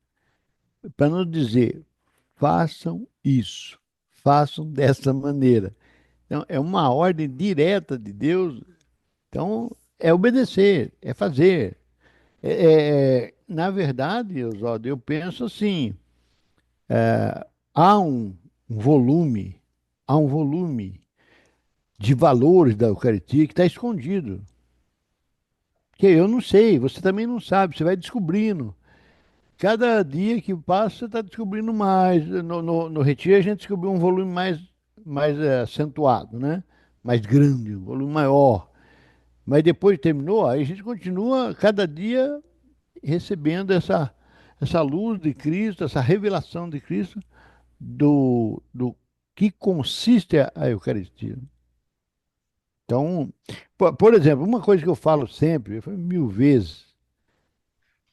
para nos dizer: façam isso, façam dessa maneira. Então, é uma ordem direta de Deus. Então, é obedecer, é fazer. Na verdade, Oswaldo, eu penso assim: há um volume, há um volume de valores da Eucaristia que está escondido. Que eu não sei, você também não sabe, você vai descobrindo. Cada dia que passa, você está descobrindo mais. No Retiro, a gente descobriu um volume mais acentuado, né? Mais grande, um volume maior. Mas depois que terminou, aí a gente continua cada dia recebendo essa luz de Cristo, essa revelação de Cristo do que consiste a Eucaristia. Então, por exemplo, uma coisa que eu falo sempre, eu falo 1000 vezes,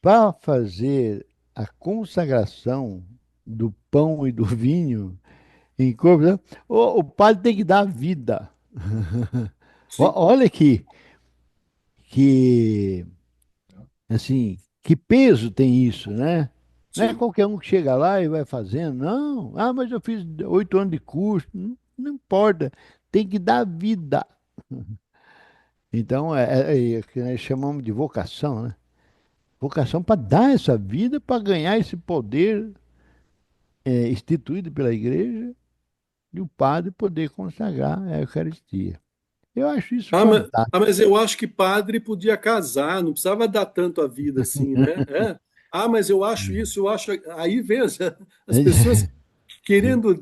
para fazer a consagração do pão e do vinho em corpo, né, o padre tem que dar vida. Sim, Olha que, assim, que peso tem isso, né? Não é sim. qualquer um que chega lá e vai fazendo, não. Ah, mas eu fiz 8 anos de curso. Não, não importa, tem que dar vida. Então, é o que nós chamamos de vocação, né? Vocação para dar essa vida, para ganhar esse poder instituído pela igreja e o padre poder consagrar a Eucaristia. Eu acho isso Mas fantástico. eu acho que padre podia casar, não precisava dar tanto a vida assim, né? Mas eu acho isso, eu acho. Aí vem as pessoas querendo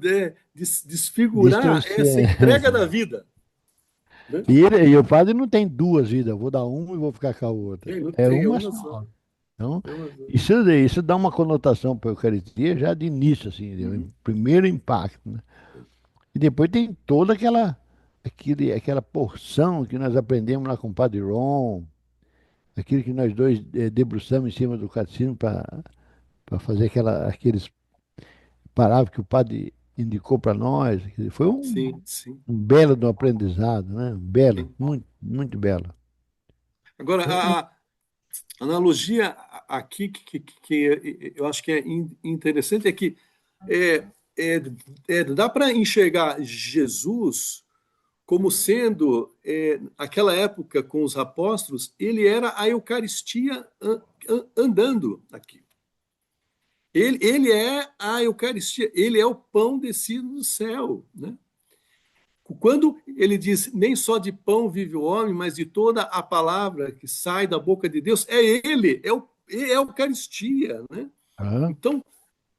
desfigurar essa entrega da vida. Né? E o padre não tem duas vidas, vou dar uma e vou ficar com a outra. Não É tem, é uma uma só. só. Então, É uma só. isso dá uma conotação para a Eucaristia já de início, assim, o primeiro impacto, né? E depois tem toda aquela porção que nós aprendemos lá com o Padre Ron, aquilo que nós dois debruçamos em cima do catecismo para fazer aqueles parágrafos que o padre indicou para nós. Quer dizer, foi Sim, sim. um belo do aprendizado, né? Um belo, Sim. muito, muito belo. Agora, a analogia aqui que eu acho que é interessante é que é, dá para enxergar Jesus como sendo, aquela época com os apóstolos, ele era a Eucaristia andando aqui. Ele é a Eucaristia, ele é o pão descido do céu, né? Quando ele diz, nem só de pão vive o homem, mas de toda a palavra que sai da boca de Deus, é ele, é a Eucaristia, né? Ah, Então,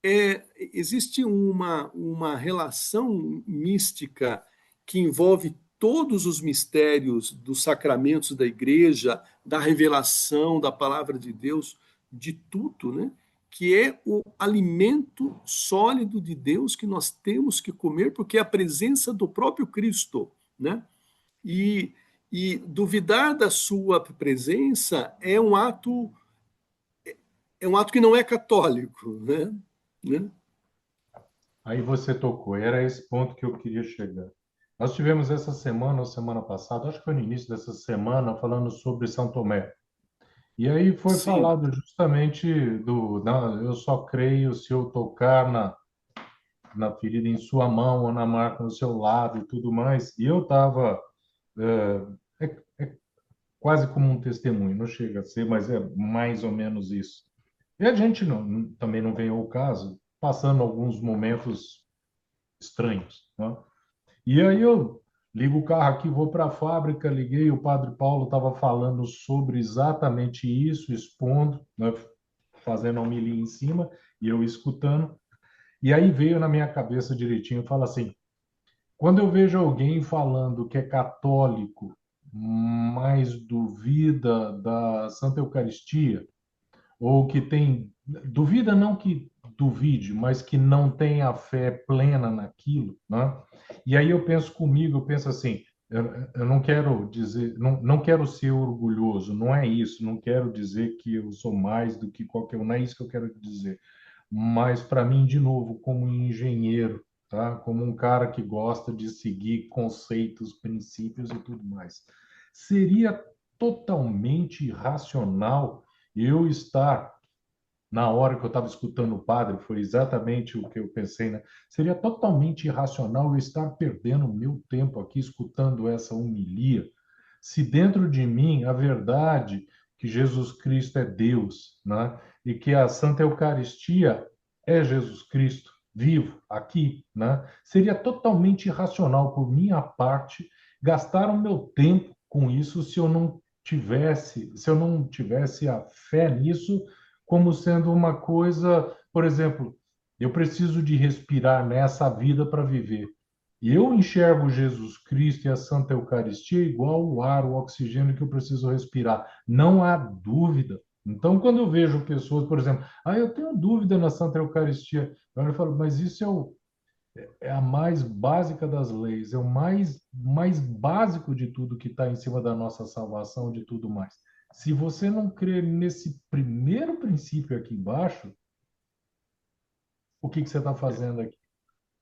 existe uma relação mística que envolve todos os mistérios dos sacramentos da igreja, da revelação da palavra de Deus, de tudo, né? Que é o alimento sólido de Deus que nós temos que comer, porque é a presença do próprio Cristo, né? E, e duvidar da sua presença é um ato que não é católico, né? Né? Aí você tocou, era esse ponto que eu queria chegar. Nós tivemos essa semana, ou semana passada, acho que foi no início dessa semana, falando sobre São Tomé. E aí foi Sim, falado justamente eu só creio se eu tocar na ferida em sua mão ou na marca no seu lado e tudo mais. E eu estava é quase como um testemunho, não chega a ser, mas é mais ou menos isso. E a gente também não veio ao caso, passando alguns momentos estranhos, né? E aí eu ligo o carro aqui, vou para a fábrica, liguei, o Padre Paulo estava falando sobre exatamente isso, expondo, né, fazendo a homilia em cima, e eu escutando. E aí veio na minha cabeça direitinho, fala assim, quando eu vejo alguém falando que é católico, mas duvida da Santa Eucaristia, ou que tem, duvida não que duvide, mas que não tem a fé plena naquilo, né? E aí eu penso comigo, eu penso assim, eu não quero dizer, não quero ser orgulhoso, não é isso, não quero dizer que eu sou mais do que qualquer um, não é isso que eu quero dizer. Mas para mim, de novo, como engenheiro, tá? Como um cara que gosta de seguir conceitos, princípios e tudo mais, seria totalmente irracional eu estar na hora que eu estava escutando o padre, foi exatamente o que eu pensei, né? Seria totalmente irracional eu estar perdendo meu tempo aqui escutando essa homilia, se dentro de mim a verdade que Jesus Cristo é Deus, né? E que a Santa Eucaristia é Jesus Cristo vivo aqui, né? Seria totalmente irracional por minha parte gastar o meu tempo com isso se eu não tivesse a fé nisso como sendo uma coisa, por exemplo, eu preciso de respirar nessa vida para viver. E eu enxergo Jesus Cristo e a Santa Eucaristia igual o ar, o oxigênio que eu preciso respirar. Não há dúvida. Então, quando eu vejo pessoas, por exemplo, eu tenho dúvida na Santa Eucaristia, eu falo, mas isso é a mais básica das leis, é o mais básico de tudo que está em cima da nossa salvação, de tudo mais. Se você não crer nesse primeiro princípio aqui embaixo, o que você está fazendo aqui?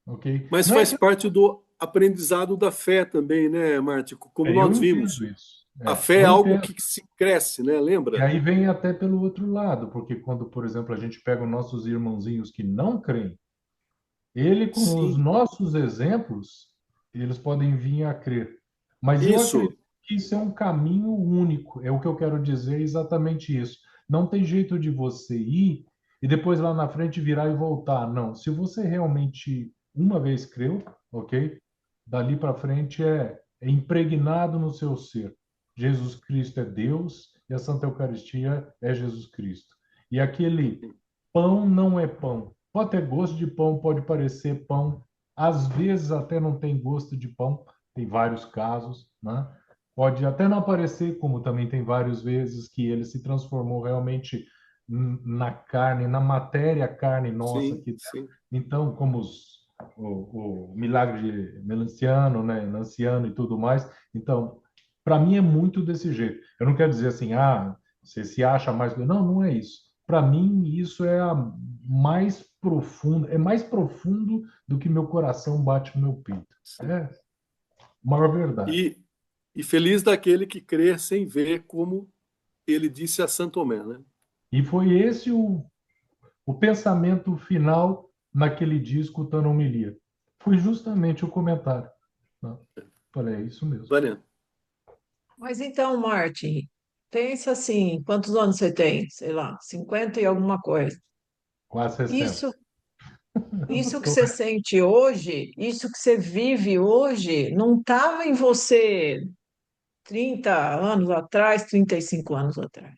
Ok? mas Não é faz que parte do aprendizado da fé também, né, Mártico? Como eu nós entendo vimos, isso. a fé é Eu algo entendo. que se cresce, né? E Lembra? aí vem até pelo outro lado, porque quando, por exemplo, a gente pega os nossos irmãozinhos que não creem, ele com os Sim, nossos exemplos, eles podem vir a crer. Mas eu isso. acredito que isso é um caminho único. É o que eu quero dizer, é exatamente isso. Não tem jeito de você ir e depois lá na frente virar e voltar. Não. Se você realmente uma vez creu, ok? Dali para frente é impregnado no seu ser. Jesus Cristo é Deus e a Santa Eucaristia é Jesus Cristo. E aquele pão não é pão. Pode ter gosto de pão, pode parecer pão, às vezes até não tem gosto de pão, tem vários casos, né? Pode até não aparecer, como também tem várias vezes que ele se transformou realmente na carne, na matéria carne nossa Sim, aqui dentro. sim. Então, como o milagre de Melanciano, né, Lanciano e tudo mais. Então, para mim é muito desse jeito. Eu não quero dizer assim, você se acha mais. Não, não é isso. Para mim, isso é a mais profundo, é mais profundo do que meu coração bate no meu peito. Sim. É a maior verdade. E feliz daquele que crê sem ver, como ele disse a Santo Tomé, né? E foi esse o pensamento final naquele dia, escutando a homilia. Foi justamente o comentário, né? Falei, é isso mesmo. Vânia, Mas então, Martin, pensa assim, quantos anos você tem? Sei lá, 50 e alguma coisa. Quase 60. Isso, isso que você sente hoje, isso que você vive hoje, não estava em você 30 anos atrás, 35 anos atrás.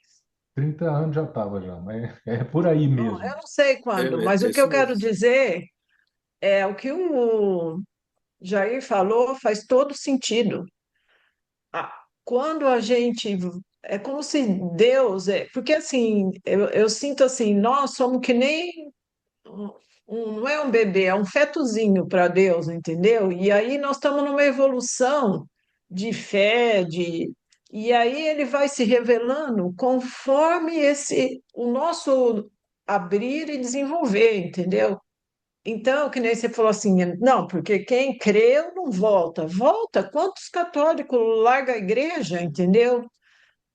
30 anos já estava já, mas é por aí Bom, eu mesmo. não sei quando, mas é o que eu isso quero mesmo. dizer é o que o Jair falou faz todo sentido. Ah, quando a gente é como se Deus porque assim eu sinto assim, nós somos que nem um, não é um bebê, é um fetozinho para Deus, entendeu? E aí nós estamos numa evolução de fé, e aí ele vai se revelando conforme esse o nosso abrir e desenvolver, entendeu? Então, que nem você falou assim, não, porque quem creu não volta. Volta. Quantos católicos largam a igreja, entendeu?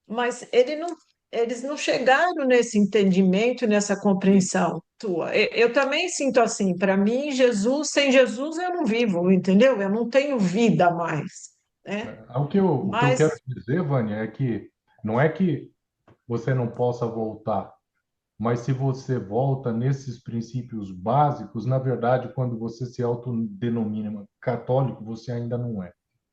Mas eles não chegaram nesse entendimento, nessa Sim. compreensão tua. Eu também sinto assim, para mim, Jesus, sem Jesus eu não vivo, entendeu? Eu não tenho vida mais, né? O que eu quero Mas dizer, Vânia, é que não é que você não possa voltar, mas se você volta nesses princípios básicos, na verdade, quando você se autodenomina católico, você ainda não é,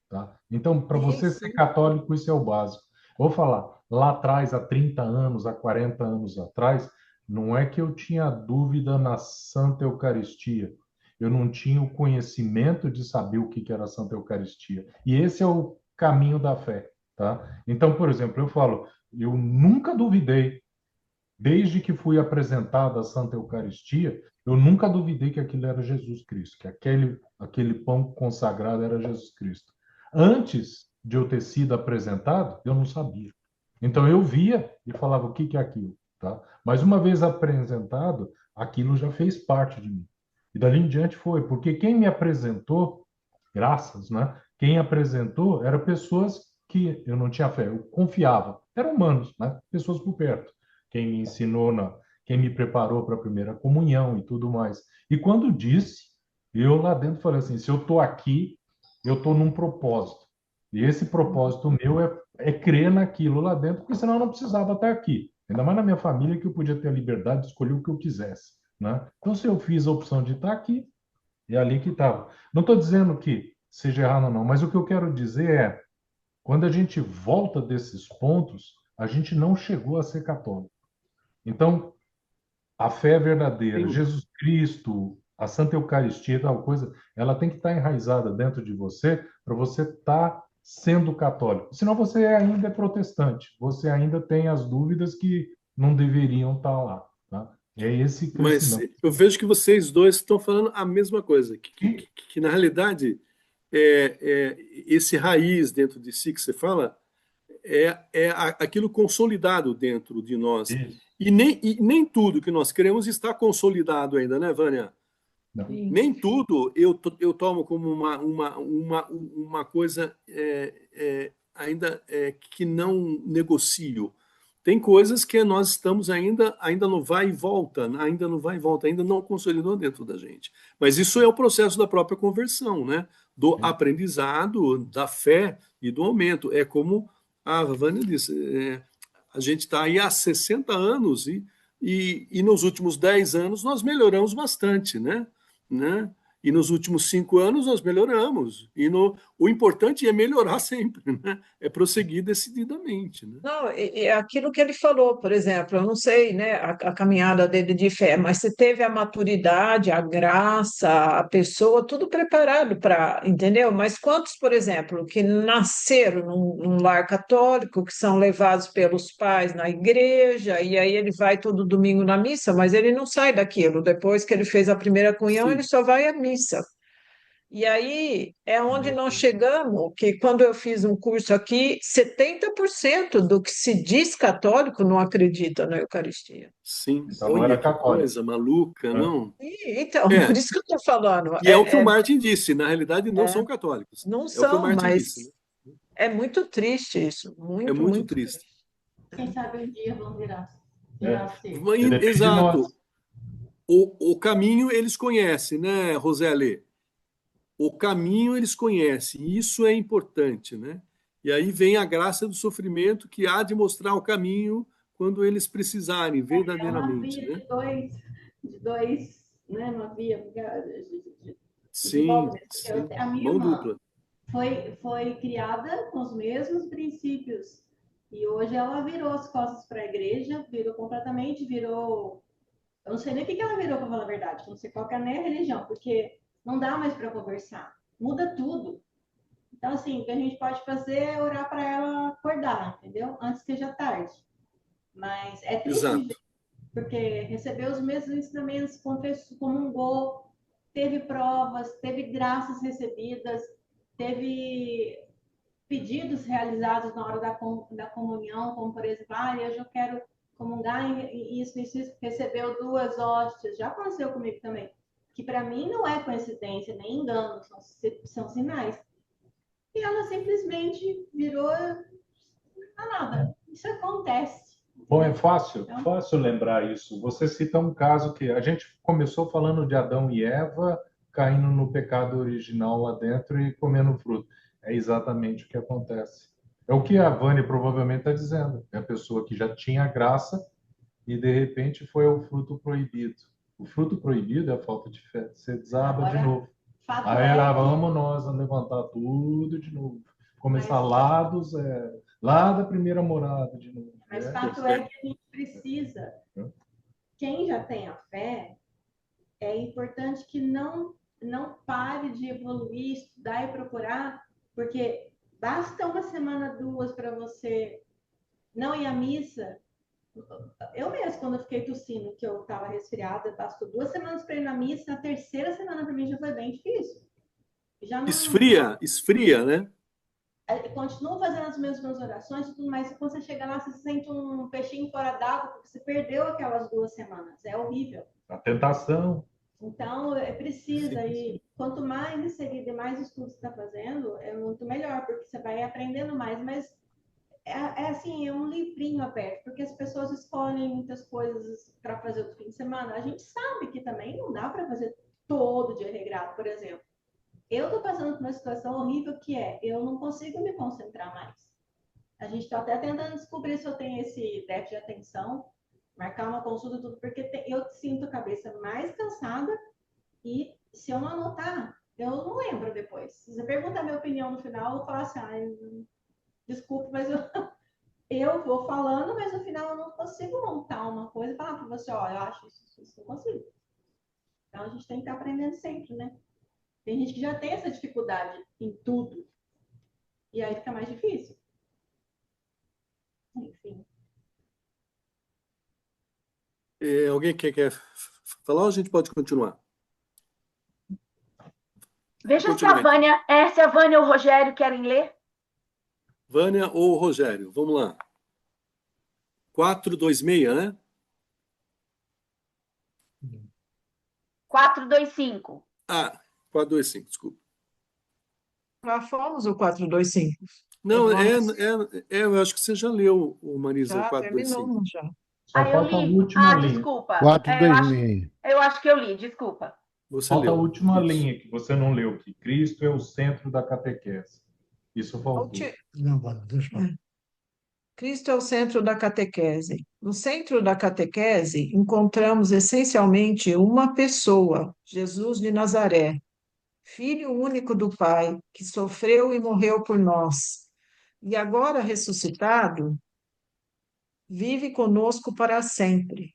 tá? Então, para sim, você ser sim. católico, isso é o básico. Vou falar, lá atrás, há 30 anos, há 40 anos atrás, não é que eu tinha dúvida na Santa Eucaristia. Eu não tinha o conhecimento de saber o que era a Santa Eucaristia. E esse é o caminho da fé, tá? Então, por exemplo, eu falo, eu nunca duvidei. Desde que fui apresentada a Santa Eucaristia, eu nunca duvidei que aquilo era Jesus Cristo, que aquele pão consagrado era Jesus Cristo. Antes de eu ter sido apresentado, eu não sabia. Então eu via e falava o que é aquilo, tá? Mas uma vez apresentado, aquilo já fez parte de mim. E dali em diante foi, porque quem me apresentou, graças, né? Quem apresentou eram pessoas que eu não tinha fé, eu confiava. Eram humanos, né? Pessoas por perto. Quem me ensinou, quem me preparou para a primeira comunhão e tudo mais. E quando disse, eu lá dentro falei assim: se eu estou aqui, eu estou num propósito. E esse propósito meu é crer naquilo lá dentro, porque senão eu não precisava estar aqui. Ainda mais na minha família, que eu podia ter a liberdade de escolher o que eu quisesse, né? Então, se eu fiz a opção de estar aqui, é ali que estava. Não estou dizendo que seja errado, não, mas o que eu quero dizer é: quando a gente volta desses pontos, a gente não chegou a ser católico. Então, a fé verdadeira, Sim. Jesus Cristo, a Santa Eucaristia, tal coisa, ela tem que estar enraizada dentro de você para você estar sendo católico. Senão você ainda é protestante, você ainda tem as dúvidas que não deveriam estar lá, tá? É esse Mas crescimento. eu vejo que vocês dois estão falando a mesma coisa, E, que na realidade esse raiz dentro de si que você fala aquilo consolidado dentro de nós. isso, E nem tudo que nós queremos está consolidado ainda, né, Vânia? não. Sim. Nem tudo eu tomo como uma coisa ainda que não negocio. Tem coisas que nós estamos ainda no vai e volta, ainda no vai e volta, ainda não consolidou dentro da gente. Mas isso é o processo da própria conversão, né? Do aprendizado, da fé e do aumento. É como a Vânia disse, a gente está aí há 60 anos e nos últimos 10 anos nós melhoramos bastante, né? E nos últimos 5 anos nós melhoramos. O importante é melhorar sempre, né? É prosseguir decididamente, né? Não, é aquilo que ele falou, por exemplo, eu não sei, né, a caminhada dele de fé, mas se teve a maturidade, a graça, a pessoa, tudo preparado para, entendeu? Mas quantos, por exemplo, que nasceram num lar católico, que são levados pelos pais na igreja, e aí ele vai todo domingo na missa, mas ele não sai daquilo. Depois que ele fez a primeira comunhão, ele Sim. só vai à missa. E aí é onde nós chegamos, que quando eu fiz um curso aqui, 70% do que se diz católico não acredita na Eucaristia. Sim. Então não Olha era que católico, coisa maluca, né? não? Então, por É. isso que eu estou falando. E é o que o Martin disse. Na realidade, não É, são católicos. não É o que o são, Martin disse, mas né? é muito triste isso. É Muito, muito muito triste. triste. Quem sabe um dia vão virar ser. Depende de Exato. nós. O caminho eles conhecem, né, Roseli? O caminho eles conhecem, e isso é importante, né? E aí vem a graça do sofrimento que há de mostrar o caminho quando eles precisarem, É uma verdadeiramente, via né? de dois, né? Uma via de Sim, volta mesmo. sim. A minha Mão irmã dupla. foi criada com os mesmos princípios. E hoje ela virou as costas para a igreja, virou completamente, virou. Eu não sei nem o que ela virou, para falar a verdade, não sei qual que é nem a religião, porque não dá mais para conversar, muda tudo. Então, assim, o que a gente pode fazer é orar para ela acordar, entendeu? Antes que seja tarde. Mas é triste, Exato. porque recebeu os mesmos ensinamentos, confessou, comungou, teve provas, teve graças recebidas, teve pedidos realizados na hora da comunhão, como por exemplo, hoje eu quero comungar e isso, recebeu 2 hóstias. Já aconteceu comigo também. Que para mim não é coincidência, nem engano, são sinais. E ela simplesmente virou nada. Isso acontece. Bom, é fácil, Então, fácil lembrar isso. Você cita um caso que a gente começou falando de Adão e Eva caindo no pecado original lá dentro e comendo fruto. É exatamente o que acontece. É o que a Vânia provavelmente está dizendo. É a pessoa que já tinha graça e de repente foi ao fruto proibido. O fruto proibido é a falta de fé. Você desaba de agora, novo. fato Aí lá é que. vamos nós a levantar tudo de novo. Começar Mas, lá do zero. Lá da primeira morada de novo. mas É. fato é que a gente precisa. Quem já tem a fé, é importante que não pare de evoluir, estudar e procurar, porque basta uma semana, 2 para você não ir à missa. Eu mesmo, quando eu fiquei tossindo, que eu estava resfriada, bastou 2 semanas para ir na missa, na terceira semana para mim já foi bem difícil. Já não Esfria, né? continuo fazendo as mesmas orações e tudo mais, e quando você chega lá, você sente um peixinho fora d'água, porque você perdeu aquelas 2 semanas. É horrível. A tentação. Então, precisa, e quanto mais em seguida e mais estudos você está fazendo, é muito melhor, porque você vai aprendendo mais, mas assim, é um livrinho aberto, porque as pessoas escolhem muitas coisas para fazer no fim de semana. A gente sabe que também não dá para fazer todo dia regrado, por exemplo. Eu estou passando por uma situação horrível que eu não consigo me concentrar mais. A gente está até tentando descobrir se eu tenho esse déficit de atenção, marcar uma consulta, tudo, porque eu sinto a cabeça mais cansada e se eu não anotar, eu não lembro depois. Se você perguntar a minha opinião no final, eu vou falar assim, desculpa, mas eu vou falando, mas no final eu não consigo montar uma coisa e falar para você, eu acho isso não consigo. Então a gente tem que estar aprendendo sempre, né? Tem gente que já tem essa dificuldade em tudo. E aí fica mais difícil. Enfim. Alguém quer falar ou a gente pode continuar? Veja se a Vânia ou o Rogério querem ler. Vânia ou Rogério? Vamos lá. 426, né? 425. 425, desculpa. Já fomos o 425. Não, eu acho que você já leu, Marisa, Já 425. terminamos já. Só eu falta a li. última linha. Desculpa. 426. Eu acho que eu li, desculpa. Você Falta a leu. última Isso. linha que você não leu, que Cristo é o centro da catequese. Isso faltou. Não, deixa eu falar. Cristo é o centro da catequese. No centro da catequese, encontramos essencialmente uma pessoa, Jesus de Nazaré, Filho único do Pai, que sofreu e morreu por nós, e agora ressuscitado, vive conosco para sempre.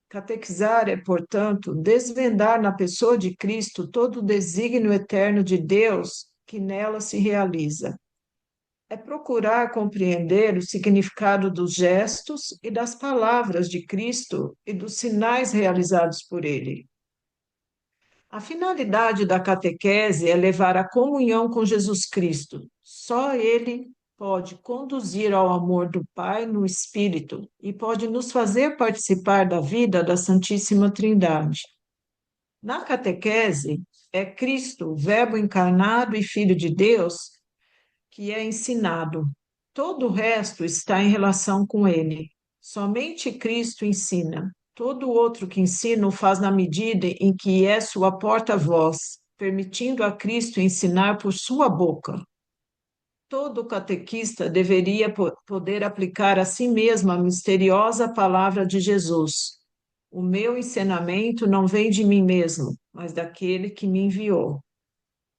Catequizar é, portanto, desvendar na pessoa de Cristo todo o desígnio eterno de Deus que nela se realiza. É procurar compreender o significado dos gestos e das palavras de Cristo e dos sinais realizados por ele. A finalidade da catequese é levar a comunhão com Jesus Cristo. Só Ele pode conduzir ao amor do Pai no Espírito e pode nos fazer participar da vida da Santíssima Trindade. Na catequese, é Cristo, Verbo encarnado e Filho de Deus, que é ensinado. Todo o resto está em relação com Ele. Somente Cristo ensina. Todo outro que ensina o faz na medida em que é sua porta-voz, permitindo a Cristo ensinar por sua boca. Todo catequista deveria poder aplicar a si mesmo a misteriosa palavra de Jesus. O meu ensinamento não vem de mim mesmo, mas daquele que me enviou.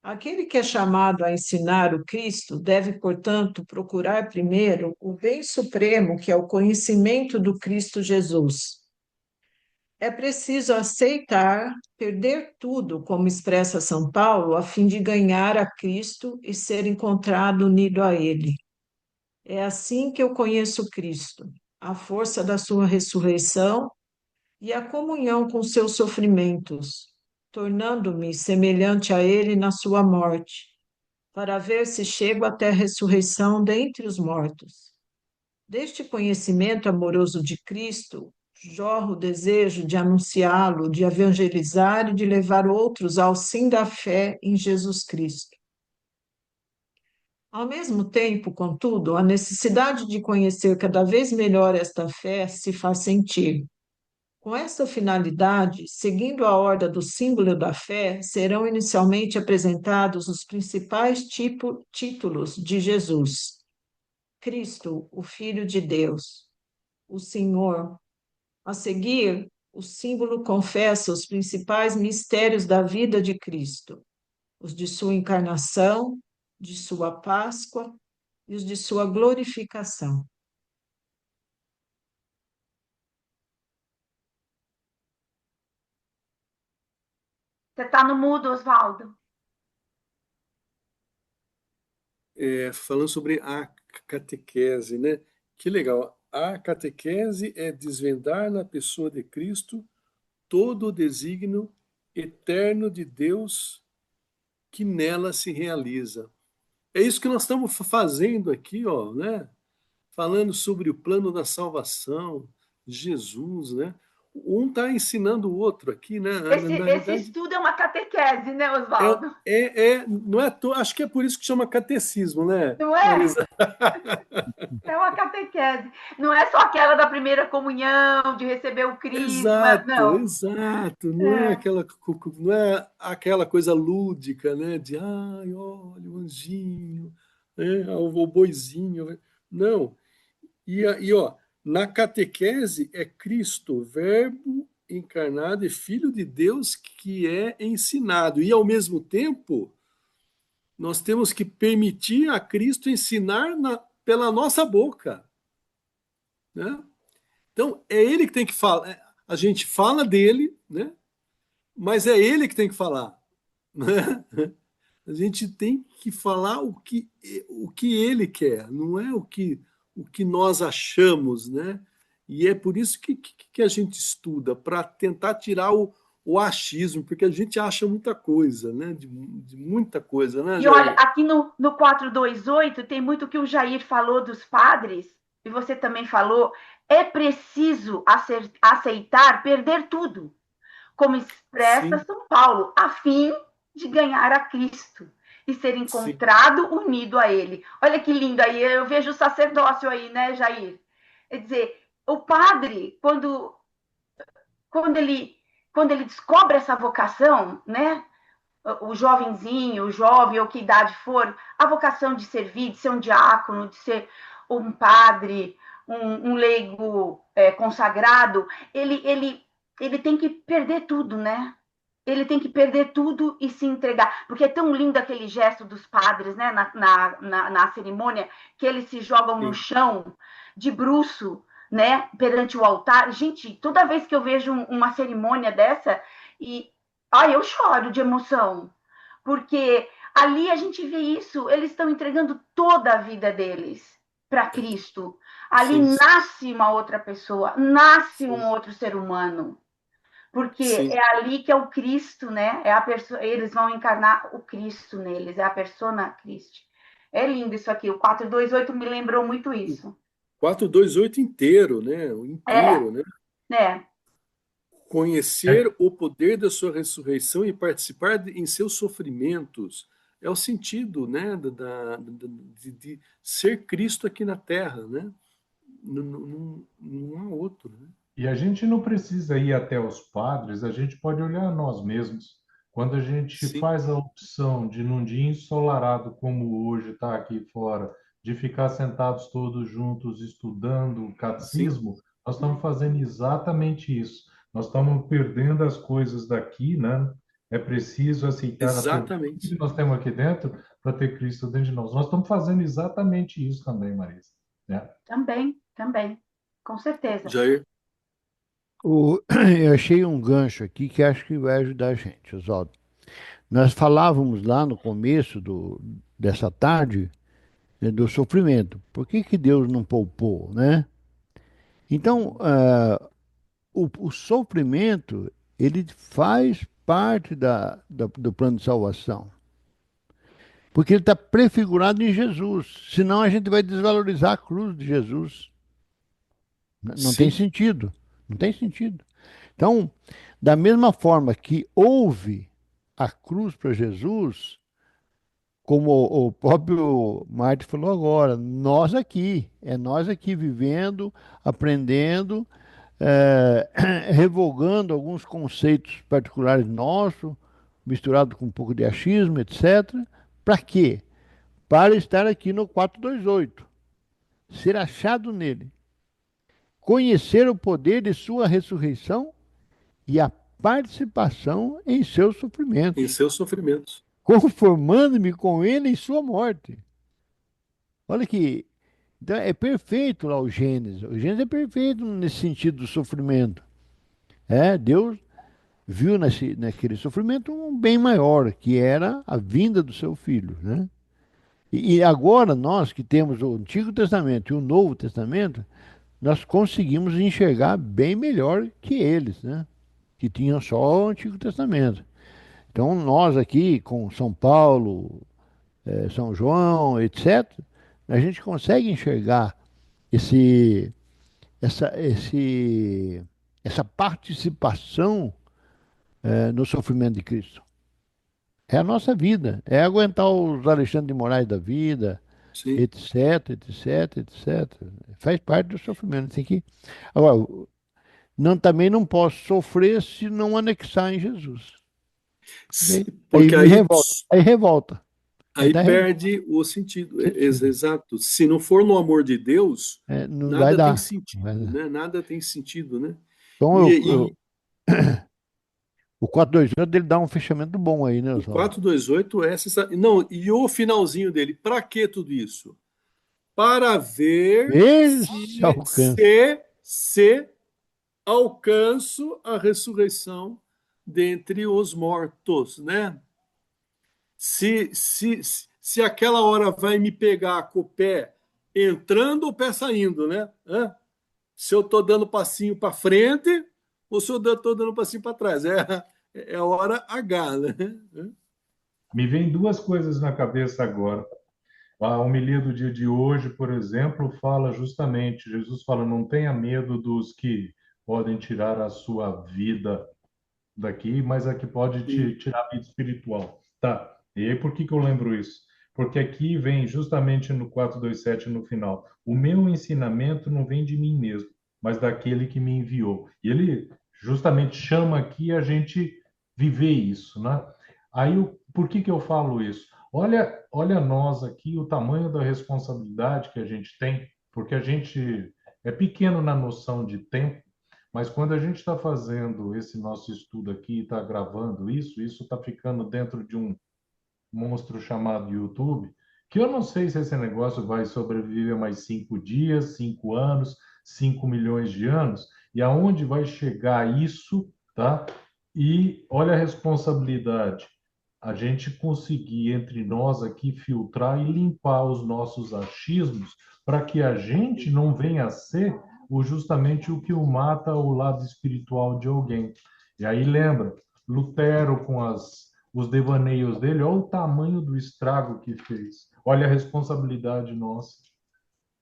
Aquele que é chamado a ensinar o Cristo deve, portanto, procurar primeiro o bem supremo, que é o conhecimento do Cristo Jesus. É preciso aceitar, perder tudo, como expressa São Paulo, a fim de ganhar a Cristo e ser encontrado unido a Ele. É assim que eu conheço Cristo, a força da sua ressurreição e a comunhão com seus sofrimentos, tornando-me semelhante a Ele na sua morte, para ver se chego até a ressurreição dentre os mortos. Deste conhecimento amoroso de Cristo, jorra o desejo de anunciá-lo, de evangelizar e de levar outros ao sim da fé em Jesus Cristo. Ao mesmo tempo, contudo, a necessidade de conhecer cada vez melhor esta fé se faz sentir. Com esta finalidade, seguindo a ordem do símbolo da fé, serão inicialmente apresentados os principais títulos de Jesus: Cristo, o Filho de Deus, o Senhor. A seguir, o símbolo confessa os principais mistérios da vida de Cristo, os de sua encarnação, de sua Páscoa e os de sua glorificação. Você está no mudo, Oswaldo. Falando sobre a catequese, né? Que legal. A catequese é desvendar na pessoa de Cristo todo o desígnio eterno de Deus que nela se realiza. É isso que nós estamos fazendo aqui, ó, né? Falando sobre o plano da salvação, Jesus, né? Um está ensinando o outro aqui, né? Esse estudo é uma catequese, né, Oswaldo? Não é, acho que é por isso que chama catecismo, né, Não é? Marisa? É uma catequese. Não é só aquela da primeira comunhão, de receber o crisma, Exato, não. exato. Não é aquela coisa lúdica, né? De ai, olha o anjinho, né? O boizinho. Não. Ó, na catequese é Cristo, Verbo encarnado e Filho de Deus que é ensinado. E ao mesmo tempo, nós temos que permitir a Cristo ensinar pela nossa boca, né? Então, é ele que tem que falar. A gente fala dele, né? Mas é ele que tem que falar, né? A gente tem que falar o que ele quer, não é o que nós achamos, né? E é por isso que a gente estuda, para tentar tirar o achismo, porque a gente acha muita coisa, né? De muita coisa, né, E Jair? olha, aqui no 428 tem muito que o Jair falou dos padres, e você também falou, é preciso aceitar perder tudo, como expressa Sim, São Paulo, a fim de ganhar a Cristo e ser sim, encontrado unido a Ele. Olha que lindo aí, eu vejo o sacerdócio aí, né, Jair? Quer dizer, o padre, quando ele descobre essa vocação, né? O jovenzinho, o jovem, ou que idade for, a vocação de servir, de ser um diácono, de ser um padre, um leigo consagrado, ele tem que perder tudo, né? ele tem que perder tudo e se entregar. Porque é tão lindo aquele gesto dos padres, né, na cerimônia, que eles se jogam no Sim. chão, de bruço, né, perante o altar. Gente, toda vez que eu vejo uma cerimônia dessa, eu choro de emoção. Porque ali a gente vê isso, eles estão entregando toda a vida deles para Cristo. Ali Sim, nasce uma outra pessoa, nasce um sim, outro ser humano. Porque sim. é ali que é o Cristo, né? Eles vão encarnar o Cristo neles, é a persona Christi. É lindo isso aqui. O 428 me lembrou muito O isso. 428 inteiro, né? O É, inteiro, né? né? Conhecer o poder da sua ressurreição e participar em seus sofrimentos. É o sentido, né, de ser Cristo aqui na Terra, né? Não há outro, né? E a gente não precisa ir até os padres, a gente pode olhar a nós mesmos. Quando a gente Sim, faz a opção de, num dia ensolarado como hoje, estar aqui fora, de ficar sentados todos juntos estudando o sim, catecismo, nós estamos fazendo exatamente isso. Nós estamos perdendo as coisas daqui, né? É preciso aceitar a plenitude que exatamente. nós temos aqui dentro para ter Cristo dentro de nós. Nós estamos fazendo exatamente isso também, Marisa, né? Também, com certeza. Jair, Eu achei um gancho aqui que acho que vai ajudar a gente, Oswaldo. Nós falávamos lá no começo dessa tarde, né, do sofrimento. Por que que Deus não poupou, né? Então, o sofrimento, ele faz parte do plano de salvação. Porque ele está prefigurado em Jesus. Senão a gente vai desvalorizar a cruz de Jesus. Não tem sim, sentido. Não tem sentido. Então, da mesma forma que houve a cruz para Jesus, como o próprio Martin falou agora, nós aqui vivendo, aprendendo, revogando alguns conceitos particulares nossos, misturado com um pouco de achismo, etc. Para quê? Para estar aqui no 428, ser achado nele, conhecer o poder de sua ressurreição e a participação em seus em sofrimentos, seus sofrimentos. conformando-me com ele em sua morte. Olha que então é perfeito lá o Gênesis. O Gênesis é perfeito nesse sentido do sofrimento. Deus viu naquele sofrimento um bem maior, que era a vinda do seu filho, né? E agora nós que temos o Antigo Testamento e o Novo Testamento, nós conseguimos enxergar bem melhor que eles, né? Que tinham só o Antigo Testamento. Então nós aqui com São Paulo, São João, etc., a gente consegue enxergar esse, essa, esse, essa participação no sofrimento de Cristo. É a nossa vida, é aguentar os Alexandre de Moraes da vida, Sim. etc, etc, etc. Faz parte do sofrimento. Tem que... Agora, também não posso sofrer se não anexar em Jesus. Aí Porque me revolta. Aí revolta. Aí aí dá revolta. perde o sentido. Sentido. Exato. Se não for no amor de Deus, Não vai nada tem dar. Não vai sentido, dar. né? Nada tem sentido, né? Então, E o 428 ele dá um fechamento bom aí, né, o Oswaldo? 428 é não, e o finalzinho dele, para que tudo isso? Para ver Esse se, alcance. se alcanço a ressurreição dentre os mortos, né? Se aquela hora vai me pegar com o pé entrando ou o pé saindo, né? Hã? Se eu estou dando passinho para frente ou se eu estou dando passinho para trás. É a hora H, né? Me vem duas coisas na cabeça agora. A homilia do dia de hoje, por exemplo, fala justamente, Jesus fala, não tenha medo dos que podem tirar a sua vida daqui, mas a que pode te Sim, tirar a vida espiritual. Tá. E aí por que que eu lembro isso? Porque aqui vem justamente no 427 no final, o meu ensinamento não vem de mim mesmo, mas daquele que me enviou. E ele justamente chama aqui a gente viver isso, né? Aí por que que eu falo isso? Olha nós aqui o tamanho da responsabilidade que a gente tem, porque a gente é pequeno na noção de tempo, Mas quando a gente está fazendo esse nosso estudo aqui, está gravando isso está ficando dentro de um monstro chamado YouTube, que eu não sei se esse negócio vai sobreviver mais 5 dias, 5 anos, 5 milhões de anos, e aonde vai chegar isso, tá? E olha a responsabilidade, a gente conseguir entre nós aqui filtrar e limpar os nossos achismos para que a gente não venha a ser justamente o que o mata o lado espiritual de alguém. E aí lembra, Lutero com os devaneios dele, olha o tamanho do estrago que fez. Olha a responsabilidade nossa.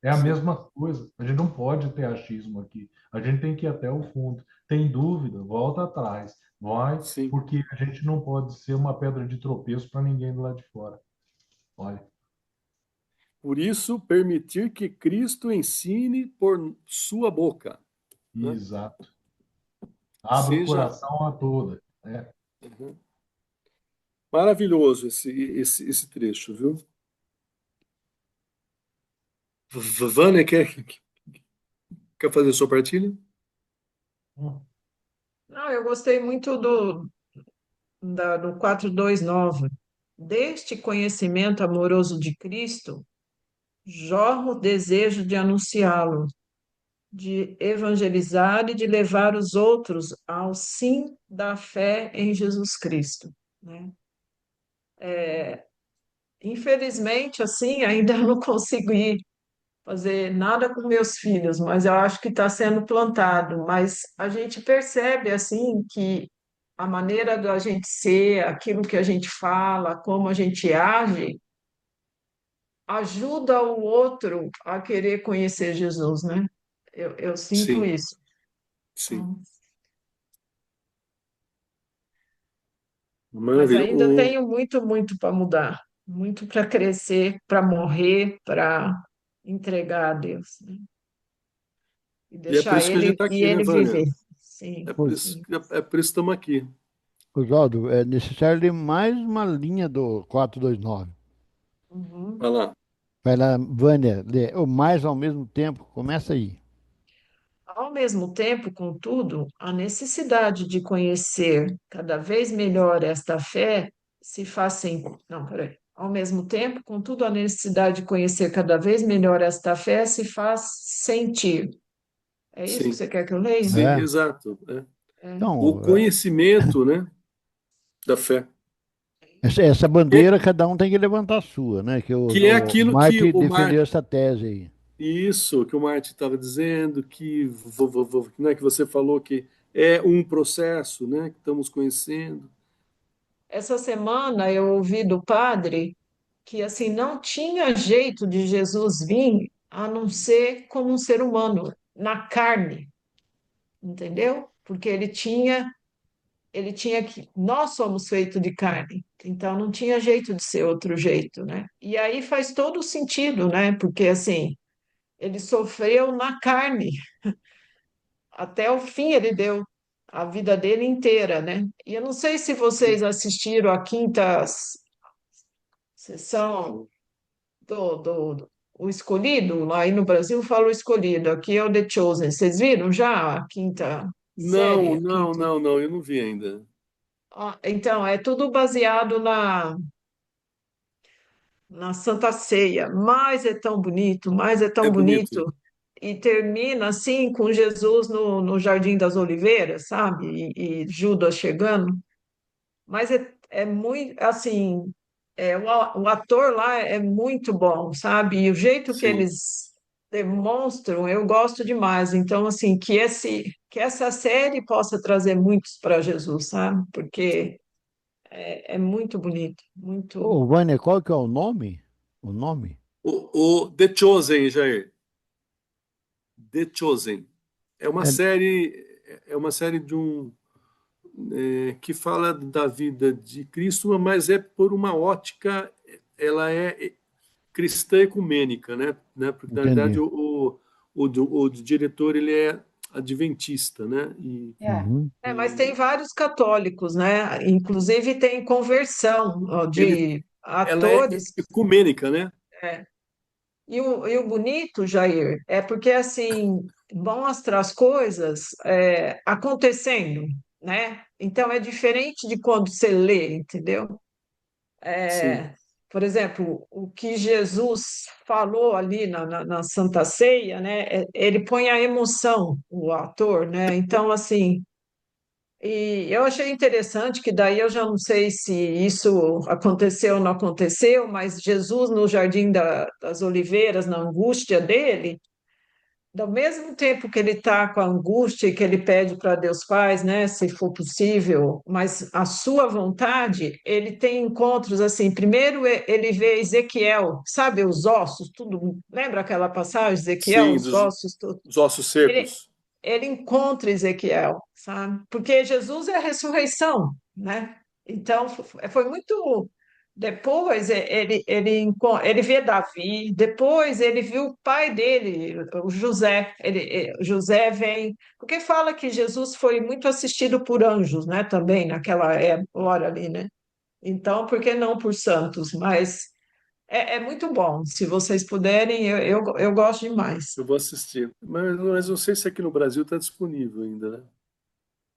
É a Sim, mesma coisa. A gente não pode ter achismo aqui. A gente tem que ir até o fundo. Tem dúvida? Volta atrás. Vai, sim. porque a gente não pode ser uma pedra de tropeço para ninguém do lado de fora. Olha, Por isso, permitir que Cristo ensine por sua boca, né? exato. Abre o Seja coração a toda. É. uhum. Maravilhoso esse trecho, viu? Vânia, quer fazer sua partilha? Não, eu gostei muito do 429. Deste conhecimento amoroso de Cristo, jorra o desejo de anunciá-lo, de evangelizar e de levar os outros ao sim da fé em Jesus Cristo, né? Infelizmente, assim, ainda não consegui fazer nada com meus filhos, mas eu acho que está sendo plantado. Mas a gente percebe, assim, que a maneira da gente ser, aquilo que a gente fala, como a gente age, ajuda o outro a querer conhecer Jesus, né? Eu sinto Sim, isso. sim. Então, mas Maravilha. ainda tenho muito, muito para mudar, muito para crescer, para morrer, para entregar a Deus, né? E E é por deixar isso que a gente ele está e aqui, né, ele Vânia? viver. Sim, É por Ô, isso, sim. é por isso que estamos aqui. Oswaldo, é necessário ler mais uma linha do 429. Vai Uhum. lá. Vai lá, Vânia, lê. Ou mais ao mesmo tempo, começa aí. Ao mesmo tempo, contudo, a necessidade de conhecer cada vez melhor esta fé se faz sentir. Não, peraí. Ao mesmo tempo, contudo, a necessidade de conhecer cada vez melhor esta fé se faz sentir. É isso que Sim, você quer que eu leia? sim, É. exato. É. É. O Então, conhecimento, né, da fé, essa é- bandeira cada um tem que levantar a sua, né? Que que é o aquilo que Mark o defendeu essa tese aí. isso que o Martin estava dizendo, que, né, que você falou que é um processo, né, que estamos conhecendo. Essa semana eu ouvi do padre que assim não tinha jeito de Jesus vir a não ser como um ser humano, na carne, entendeu? Porque ele tinha que nós somos feitos de carne, então não tinha jeito de ser outro jeito, né? E aí faz todo sentido, né? Porque assim, ele sofreu na carne, até o fim ele deu a vida dele inteira, né? E eu não sei se vocês assistiram a quinta sessão o Escolhido, lá aí no Brasil fala o Escolhido, aqui é o The Chosen. Vocês viram já a quinta série? Não, A não, quinta? não, não, eu não vi ainda. Então, é tudo baseado na Santa Ceia, mas é tão bonito, mas é É tão bonito. bonito. E termina assim com Jesus no Jardim das Oliveiras, sabe? E Judas chegando. Mas é muito, assim, o ator lá é muito bom, sabe? E o jeito que Sim, eles demonstram, eu gosto demais. Então, assim, que essa série possa trazer muitos para Jesus, sabe? Porque é muito bonito, muito. Ô, Vânia, qual que é o nome? O nome? o The Chosen, Jair. The Chosen. É, É uma série de que fala da vida de Cristo, mas é por uma ótica, ela é cristã ecumênica, né? Porque na verdade entendi. o diretor ele é adventista, né? É. Uhum. Mas tem E vários católicos, né? Inclusive tem conversão ó, ele, de ela é atores. ecumênica, né? É. E o bonito, Jair, é porque assim. mostra as coisas acontecendo, né? Então é diferente de quando você lê, entendeu? Sim, Por exemplo, o que Jesus falou ali na Santa Ceia, né? Ele põe a emoção, o ator, né? Então, assim, e eu achei interessante que daí eu já não sei se isso aconteceu ou não aconteceu, mas Jesus no Jardim das Oliveiras, na angústia dele, do mesmo tempo que ele está com a angústia e que ele pede para Deus Pai, né, se for possível, mas a sua vontade, ele tem encontros assim. Primeiro ele vê Ezequiel, sabe, os ossos, tudo. Lembra aquela passagem, Ezequiel, sim, os ossos, tudo. dos ossos Ele, secos. ele encontra Ezequiel, sabe? Porque Jesus é a ressurreição, né? Então foi muito. Depois ele vê Davi, depois ele viu o pai dele, o José. José vem, porque fala que Jesus foi muito assistido por anjos, né? Também naquela hora ali, né? Então, por que não por santos? Mas é muito bom. Se vocês puderem, eu gosto demais. Eu vou assistir. Mas não sei se aqui no Brasil está disponível ainda, né?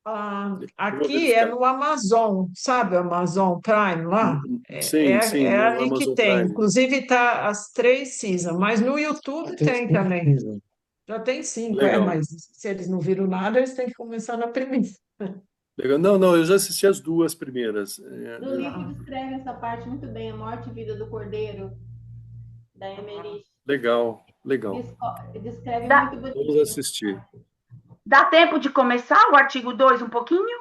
Eu vou Aqui é verificar. no Amazon, sabe o Amazon Prime lá? Sim, sim, É no ali que Amazon tem. Prime. Inclusive tá as 3 seasons, mas no YouTube Tem tem também. disponível. Já tem 5, Legal. mas se eles não viram nada, eles têm que começar na primeira. Legal. Não, não, eu já assisti as duas primeiras. No livro Ah, descreve essa parte muito bem, a morte e vida do Cordeiro, da Emerich. Legal, legal. Descreve Dá, muito Vamos bonitinho. assistir. dá tempo de começar o artigo 2 um pouquinho?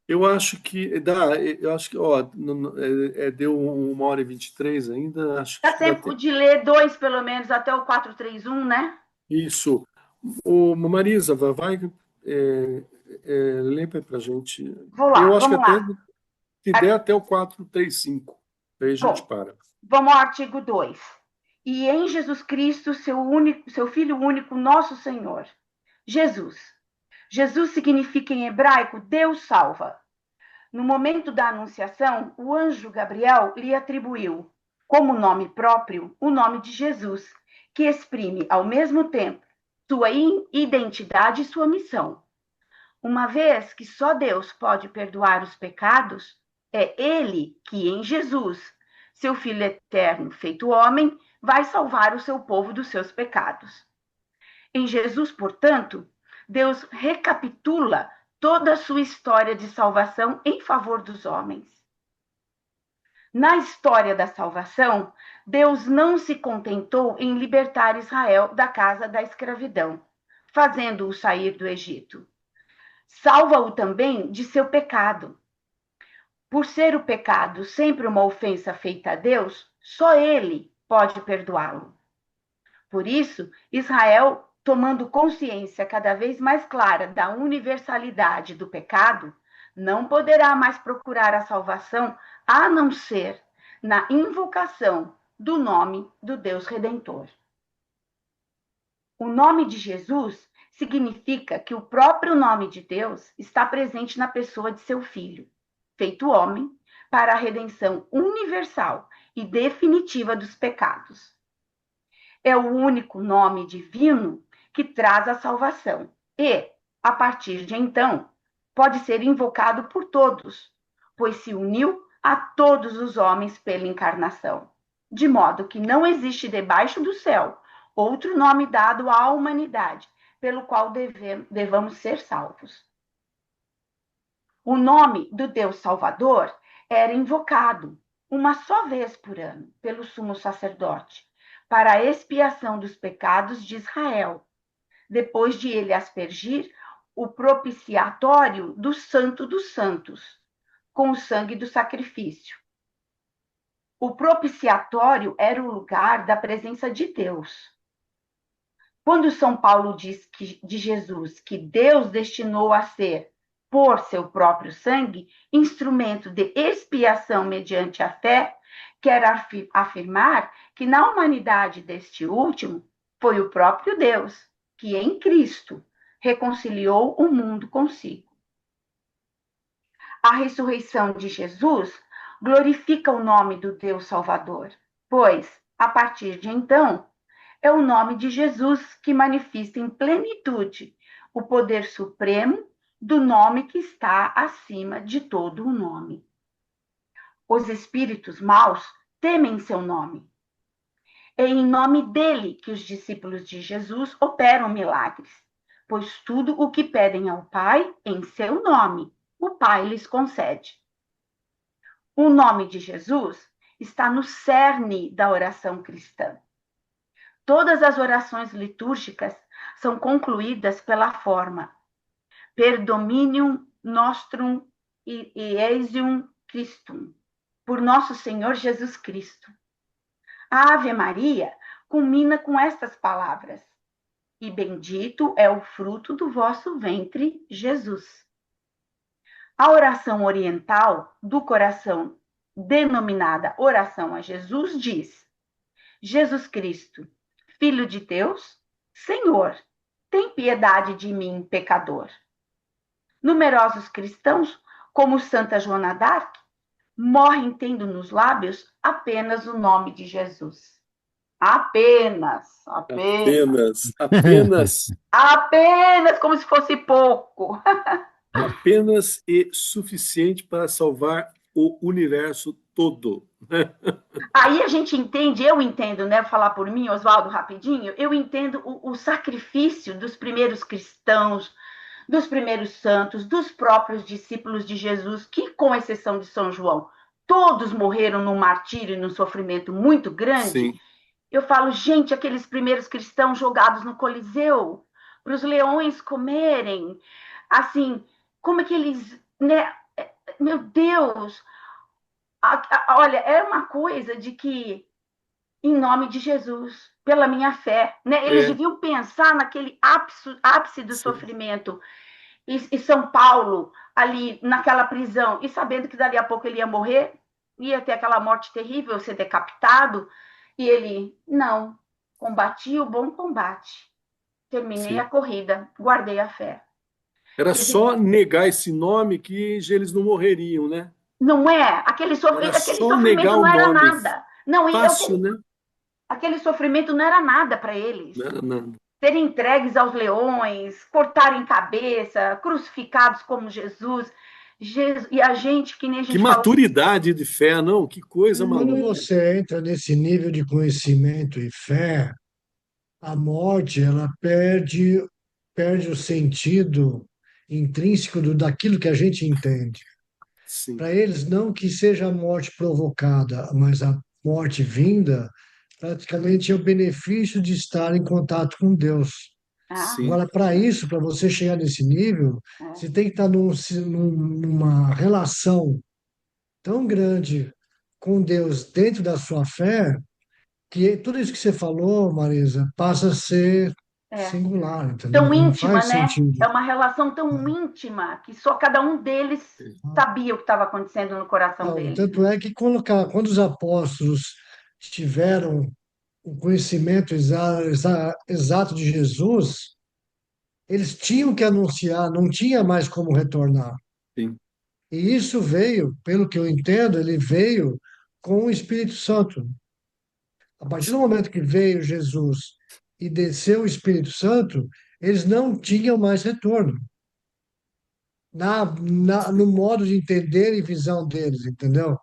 Eu acho que dá, eu acho que, ó, deu 1h23 ainda, acho Dá que dá tempo tempo. de ler dois, pelo menos, até o 431, né? Isso. Marisa, vai, lê para a gente. Vou lá, Eu acho que vamos até, lá. se der até o 435, aí a gente Bom, para. vamos ao artigo 2. E em Jesus Cristo, seu Filho único, nosso Senhor. Jesus. Jesus significa em hebraico Deus salva. No momento da anunciação, o anjo Gabriel lhe atribuiu, como nome próprio, o nome de Jesus, que exprime ao mesmo tempo sua identidade e sua missão. Uma vez que só Deus pode perdoar os pecados, é Ele que, em Jesus, seu Filho eterno feito homem, vai salvar o seu povo dos seus pecados. Em Jesus, portanto, Deus recapitula toda a sua história de salvação em favor dos homens. Na história da salvação, Deus não se contentou em libertar Israel da casa da escravidão, fazendo-o sair do Egito. Salva-o também de seu pecado. Por ser o pecado sempre uma ofensa feita a Deus, só ele pode perdoá-lo. Por isso, Israel, tomando consciência cada vez mais clara da universalidade do pecado, não poderá mais procurar a salvação a não ser na invocação do nome do Deus Redentor. O nome de Jesus significa que o próprio nome de Deus está presente na pessoa de seu Filho, feito homem, para a redenção universal e definitiva dos pecados. É o único nome divino que traz a salvação e, a partir de então, pode ser invocado por todos, pois se uniu a todos os homens pela encarnação, de modo que não existe debaixo do céu outro nome dado à humanidade pelo qual devamos ser salvos. O nome do Deus Salvador era invocado uma só vez por ano pelo sumo sacerdote, para a expiação dos pecados de Israel, depois de ele aspergir o propiciatório do Santo dos Santos, com o sangue do sacrifício. O propiciatório era o lugar da presença de Deus. Quando São Paulo diz de Jesus que Deus destinou a ser, por seu próprio sangue, instrumento de expiação mediante a fé, quer afirmar que na humanidade deste último foi o próprio Deus que, em Cristo, reconciliou o mundo consigo. A ressurreição de Jesus glorifica o nome do Deus Salvador, pois, a partir de então, É o nome de Jesus que manifesta em plenitude o poder supremo do nome que está acima de todo o nome. Os espíritos maus temem seu nome. É em nome dele que os discípulos de Jesus operam milagres, pois tudo o que pedem ao Pai em seu nome, o Pai lhes concede. O nome de Jesus está no cerne da oração cristã. Todas as orações litúrgicas são concluídas pela forma per Dominium nostrum e Ejusum Christum, por nosso Senhor Jesus Cristo. A Ave Maria culmina com estas palavras: e bendito é o fruto do vosso ventre, Jesus. A oração oriental do coração, denominada oração a Jesus, diz: Jesus Cristo, Filho de Deus, Senhor, tem piedade de mim, pecador. Numerosos cristãos, como Santa Joana d'Arc, morrem tendo nos lábios apenas o nome de Jesus. Apenas, como se fosse pouco. Apenas e suficiente para salvar o universo todo. Aí a gente entende, eu entendo, né? Vou falar por mim, Oswaldo, rapidinho. Eu entendo o sacrifício dos primeiros cristãos, dos primeiros santos, dos próprios discípulos de Jesus, que, com exceção de São João, todos morreram num martírio e num sofrimento muito grande. Sim. Eu falo, gente, aqueles primeiros cristãos jogados no Coliseu, para os leões comerem, assim, como é que eles, né? Meu Deus! Olha, é uma coisa de que, em nome de Jesus, pela minha fé, né? Eles deviam pensar naquele ápice do sofrimento. E São Paulo, ali naquela prisão, e sabendo que dali a pouco ele ia morrer, ia ter aquela morte terrível, ser decapitado, e ele, não, combati o bom combate, terminei a corrida, guardei a fé. Era só negar esse nome que eles não morreriam, né? Não é? Aquele sofrimento não era nada. Não, fácil, né? Aquele sofrimento não era nada para eles. Não era nada. Serem entregues aos leões, cortarem cabeça, crucificados como Jesus. E a gente, que nem a gente Que maturidade de fé, não? Que coisa maluca. Quando você entra nesse nível de conhecimento e fé, a morte ela perde o sentido intrínseco daquilo que a gente entende. Sim. Para eles, não que seja a morte provocada, mas a morte vinda, praticamente é o benefício de estar em contato com Deus. Sim. Agora, para isso, para você chegar nesse nível, você tem que estar numa relação tão grande com Deus dentro da sua fé, que tudo isso que você falou, Marisa, passa a ser singular, entendeu? Tão Não íntima, faz né? sentido. É uma relação tão íntima que só cada um deles sabia o que estava acontecendo no coração Não, deles. tanto é que quando os apóstolos tiveram o conhecimento exato de Jesus, eles tinham que anunciar, não tinha mais como retornar. Sim. E isso veio, pelo que eu entendo, ele veio com o Espírito Santo. A partir do momento que veio Jesus e desceu o Espírito Santo, eles não tinham mais retorno no modo de entender e visão deles, entendeu?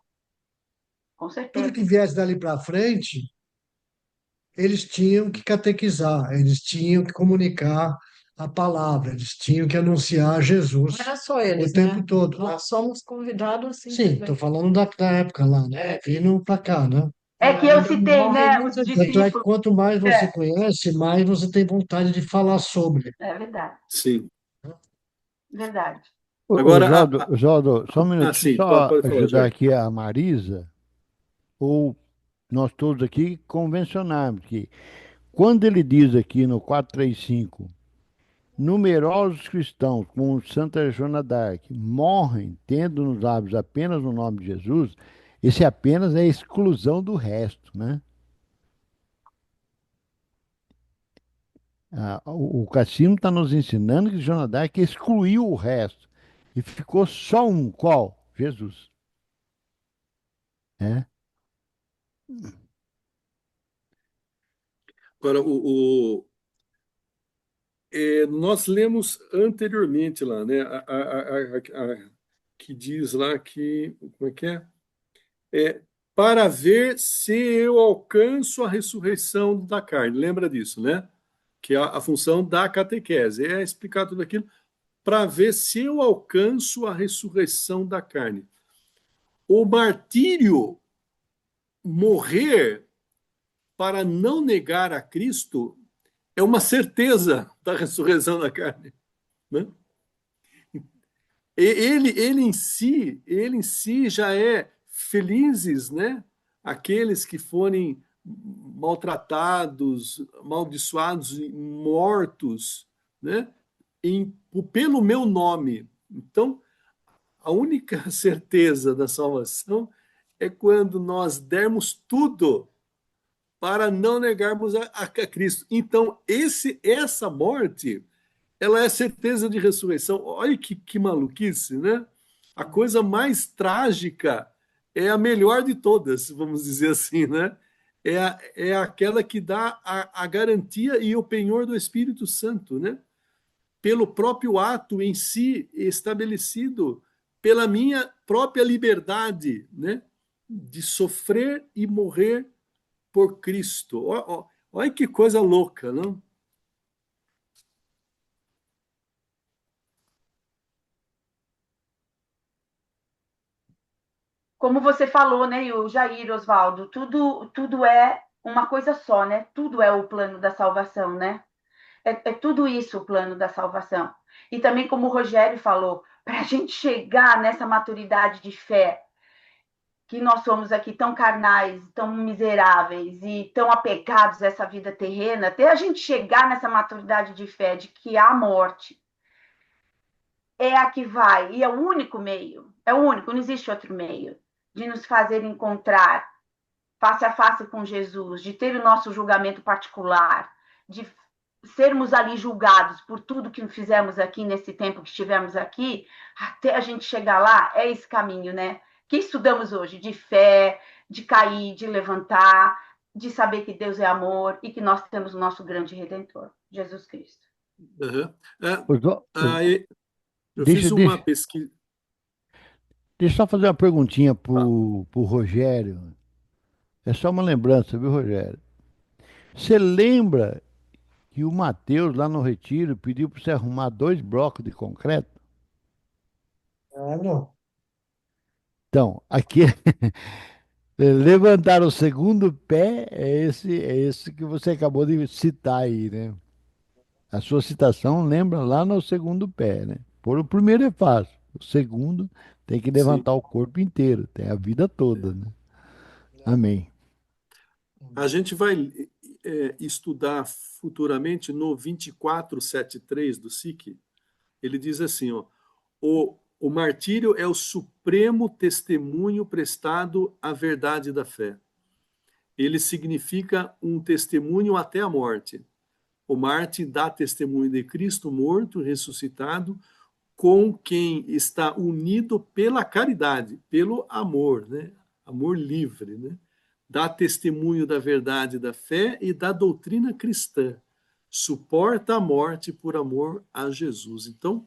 Com Tudo certeza. que viesse dali para frente, eles tinham que catequizar, eles tinham que comunicar a palavra, eles tinham que anunciar Jesus Não era só eles, o tempo né? todo. Nós somos convidados assim Sim, também. estou falando da época lá, né? Vindo para cá, né? É que eu Ainda citei, morre né, os muita gente. Tanto é que discípulos. quanto mais você conhece, mais você tem vontade de falar sobre. É verdade, Sim. verdade. Agora, Oswaldo, só um minutinho, sim, só pode falar, ajudar Jorge. aqui a Marisa, ou nós todos aqui convencionarmos que quando ele diz aqui no 435, numerosos cristãos, como Santa Joana d'Arc, morrem tendo nos lábios apenas o nome de Jesus, esse apenas é a exclusão do resto, né? O catecismo está nos ensinando que Joana d'Arc excluiu o resto e ficou só um, qual? Jesus. É? Agora, nós lemos anteriormente lá, né? Que diz lá que, como é que é? Para ver se eu alcanço a ressurreição da carne. Lembra disso, né? Que é a função da catequese. É explicar tudo aquilo para ver se eu alcanço a ressurreição da carne. O martírio, morrer para não negar a Cristo, é uma certeza da ressurreição da carne, né? Ele em si já é felizes, né? Aqueles que forem maltratados, amaldiçoados, mortos, né? Pelo meu nome. Então, a única certeza da salvação é quando nós dermos tudo para não negarmos a Cristo. Então, essa morte, ela é certeza de ressurreição. Olha que maluquice, né? A coisa mais trágica é a melhor de todas, vamos dizer assim, né? É aquela que dá a garantia e o penhor do Espírito Santo, né? Pelo próprio ato em si estabelecido, pela minha própria liberdade, né? De sofrer e morrer por Cristo. Olha que coisa louca, não? Como você falou, né, o Jair, Oswaldo, tudo é uma coisa só, né? Tudo é o plano da salvação, né? É tudo isso o plano da salvação. E também, como o Rogério falou, para a gente chegar nessa maturidade de fé, que nós somos aqui tão carnais, tão miseráveis e tão apegados a essa vida terrena, até a gente chegar nessa maturidade de fé de que a morte é a que vai, e é o único meio, é o único, não existe outro meio, de nos fazer encontrar face a face com Jesus, de ter o nosso julgamento particular, de sermos ali julgados por tudo que fizemos aqui nesse tempo que estivemos aqui, até a gente chegar lá, é esse caminho, né? Que estudamos hoje, de fé, de cair, de levantar, de saber que Deus é amor e que nós temos o nosso grande Redentor, Jesus Cristo. Uhum. Eu Deixa, fiz uma deixa, pesquisa. deixa eu só fazer uma perguntinha pro Rogério. É só uma lembrança, viu, Rogério? Você lembra que o Mateus, lá no Retiro, pediu para você arrumar 2 blocos de concreto? Ah, não. Então, aqui levantar o segundo pé é esse que você acabou de citar aí, né? A sua citação lembra lá no segundo pé, né? Por o primeiro é fácil, o segundo tem que Sim. levantar o corpo inteiro, tem a vida toda, né? Amém. A gente vai estudar futuramente no 2473 do SIC. Ele diz assim, ó, o martírio é o supremo testemunho prestado à verdade da fé. Ele significa um testemunho até a morte. O mártir dá testemunho de Cristo morto, ressuscitado, com quem está unido pela caridade, pelo amor, né? Amor livre, né? Dá testemunho da verdade da fé e da doutrina cristã. Suporta a morte por amor a Jesus. Então,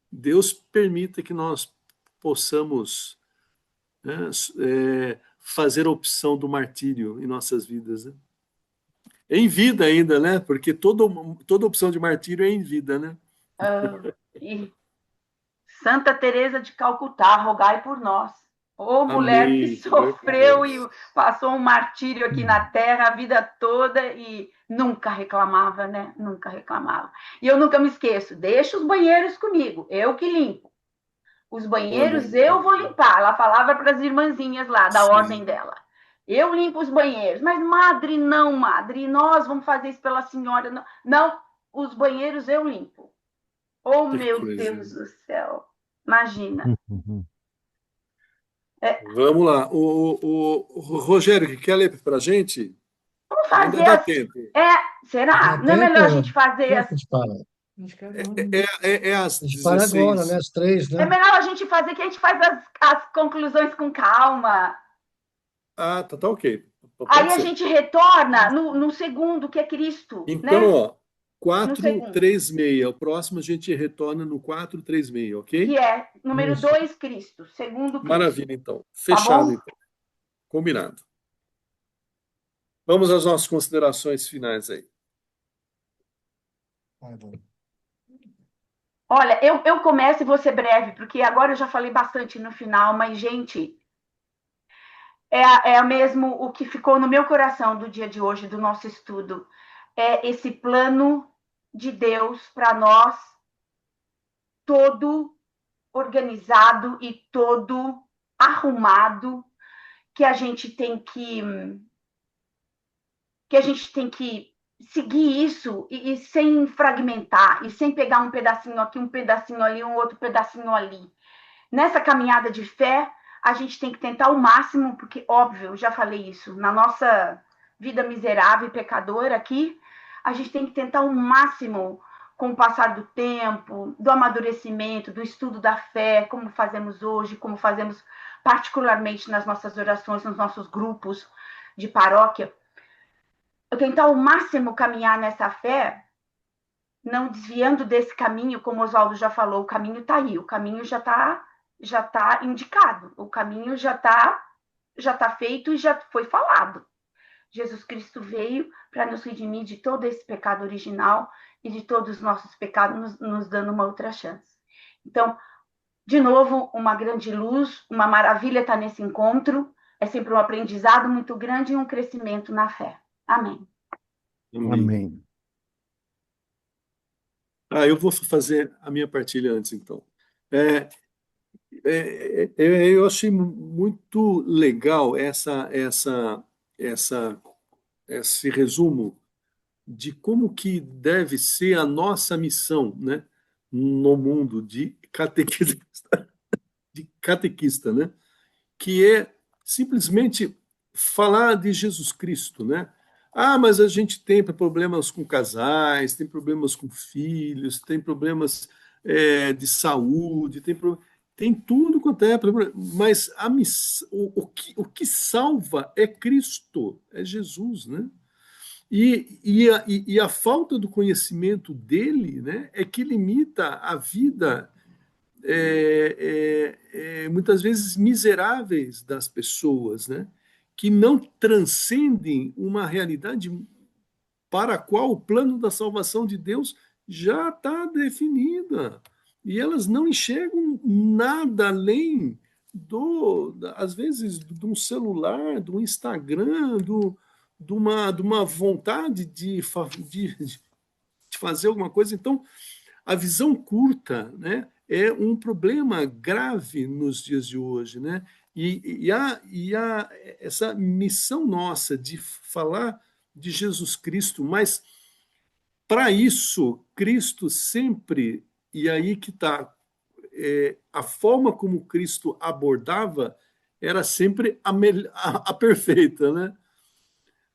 Deus permita que nós possamos fazer a opção do martírio em nossas vidas, né? Em vida ainda, né? Porque toda opção de martírio é em vida, né? E Santa Teresa de Calcutá, rogai por nós. Ô mulher que Amém. sofreu e passou um martírio aqui na Terra a vida toda e nunca reclamava, né? Nunca reclamava. E eu nunca me esqueço, deixa os banheiros comigo, eu que limpo. Os banheiros Amém. eu vou limpar. Ela falava para as irmãzinhas lá, da Sim. ordem dela. Eu limpo os banheiros. Mas, madre, não, madre, nós vamos fazer isso pela senhora. Não, não, os banheiros eu limpo. Oh, Que meu coisa. Deus do céu. Imagina. Vamos lá. O Rogério, que quer ler para a gente? Vamos Ainda fazer dá assim. tempo. Será? Dá Não é melhor a tempo? gente fazer Que hora que assim? a gente para? Acho que agora. Às A gente para agora, 16. né? Às 3, É né? melhor a gente fazer que a gente faz as conclusões com calma. Ah, tá ok. Aí Pode a ser. gente retorna no segundo, que é Cristo, Então, né? ó, No segundo, 436. O próximo a gente retorna no 436, que ok? é número Isso. 2, Cristo, segundo Cristo, Maravilha, então. tá Fechado, bom? então. Combinado. Vamos às nossas considerações finais aí. Vai, vai. Olha, eu começo e vou ser breve, porque agora eu já falei bastante no final, mas, gente, é mesmo o que ficou no meu coração do dia de hoje, do nosso estudo. É esse plano de Deus para nós, todo organizado e todo arrumado, que a gente tem que a gente tem que seguir isso e sem fragmentar, e sem pegar um pedacinho aqui, um pedacinho ali, um outro pedacinho ali. Nessa caminhada de fé, a gente tem que tentar o máximo, porque, óbvio, eu já falei isso, na nossa vida miserável e pecadora aqui, a gente tem que tentar o máximo com o passar do tempo, do amadurecimento, do estudo da fé, como fazemos hoje, como fazemos particularmente nas nossas orações, nos nossos grupos de paróquia. Eu tentar ao máximo caminhar nessa fé, não desviando desse caminho, como o Oswaldo já falou, o caminho está aí, o caminho já tá indicado, o caminho já tá feito e já foi falado. Jesus Cristo veio para nos redimir de todo esse pecado original e de todos os nossos pecados, nos dando uma outra chance. Então, de novo, uma grande luz, uma maravilha estar nesse encontro, é sempre um aprendizado muito grande e um crescimento na fé. Amém. Amém. Amém. Eu vou fazer a minha partilha antes, então. Eu achei muito legal esse resumo de como que deve ser a nossa missão, né, no mundo de catequista, né, que é simplesmente falar de Jesus Cristo, né? Mas a gente tem problemas com casais, tem problemas com filhos, tem problemas de saúde, tem tudo quanto é problema, mas o que salva é Cristo, é Jesus, né? E a falta do conhecimento dele, né, é que limita a vida muitas vezes miseráveis das pessoas, né, que não transcendem uma realidade para a qual o plano da salvação de Deus já está definida. E elas não enxergam nada além às vezes, de um celular, do Instagram, de uma vontade de fazer alguma coisa. Então, a visão curta, né, é um problema grave nos dias de hoje, né? Essa missão nossa de falar de Jesus Cristo, mas para isso, Cristo sempre, e aí que está, a forma como Cristo abordava era sempre a perfeita, né?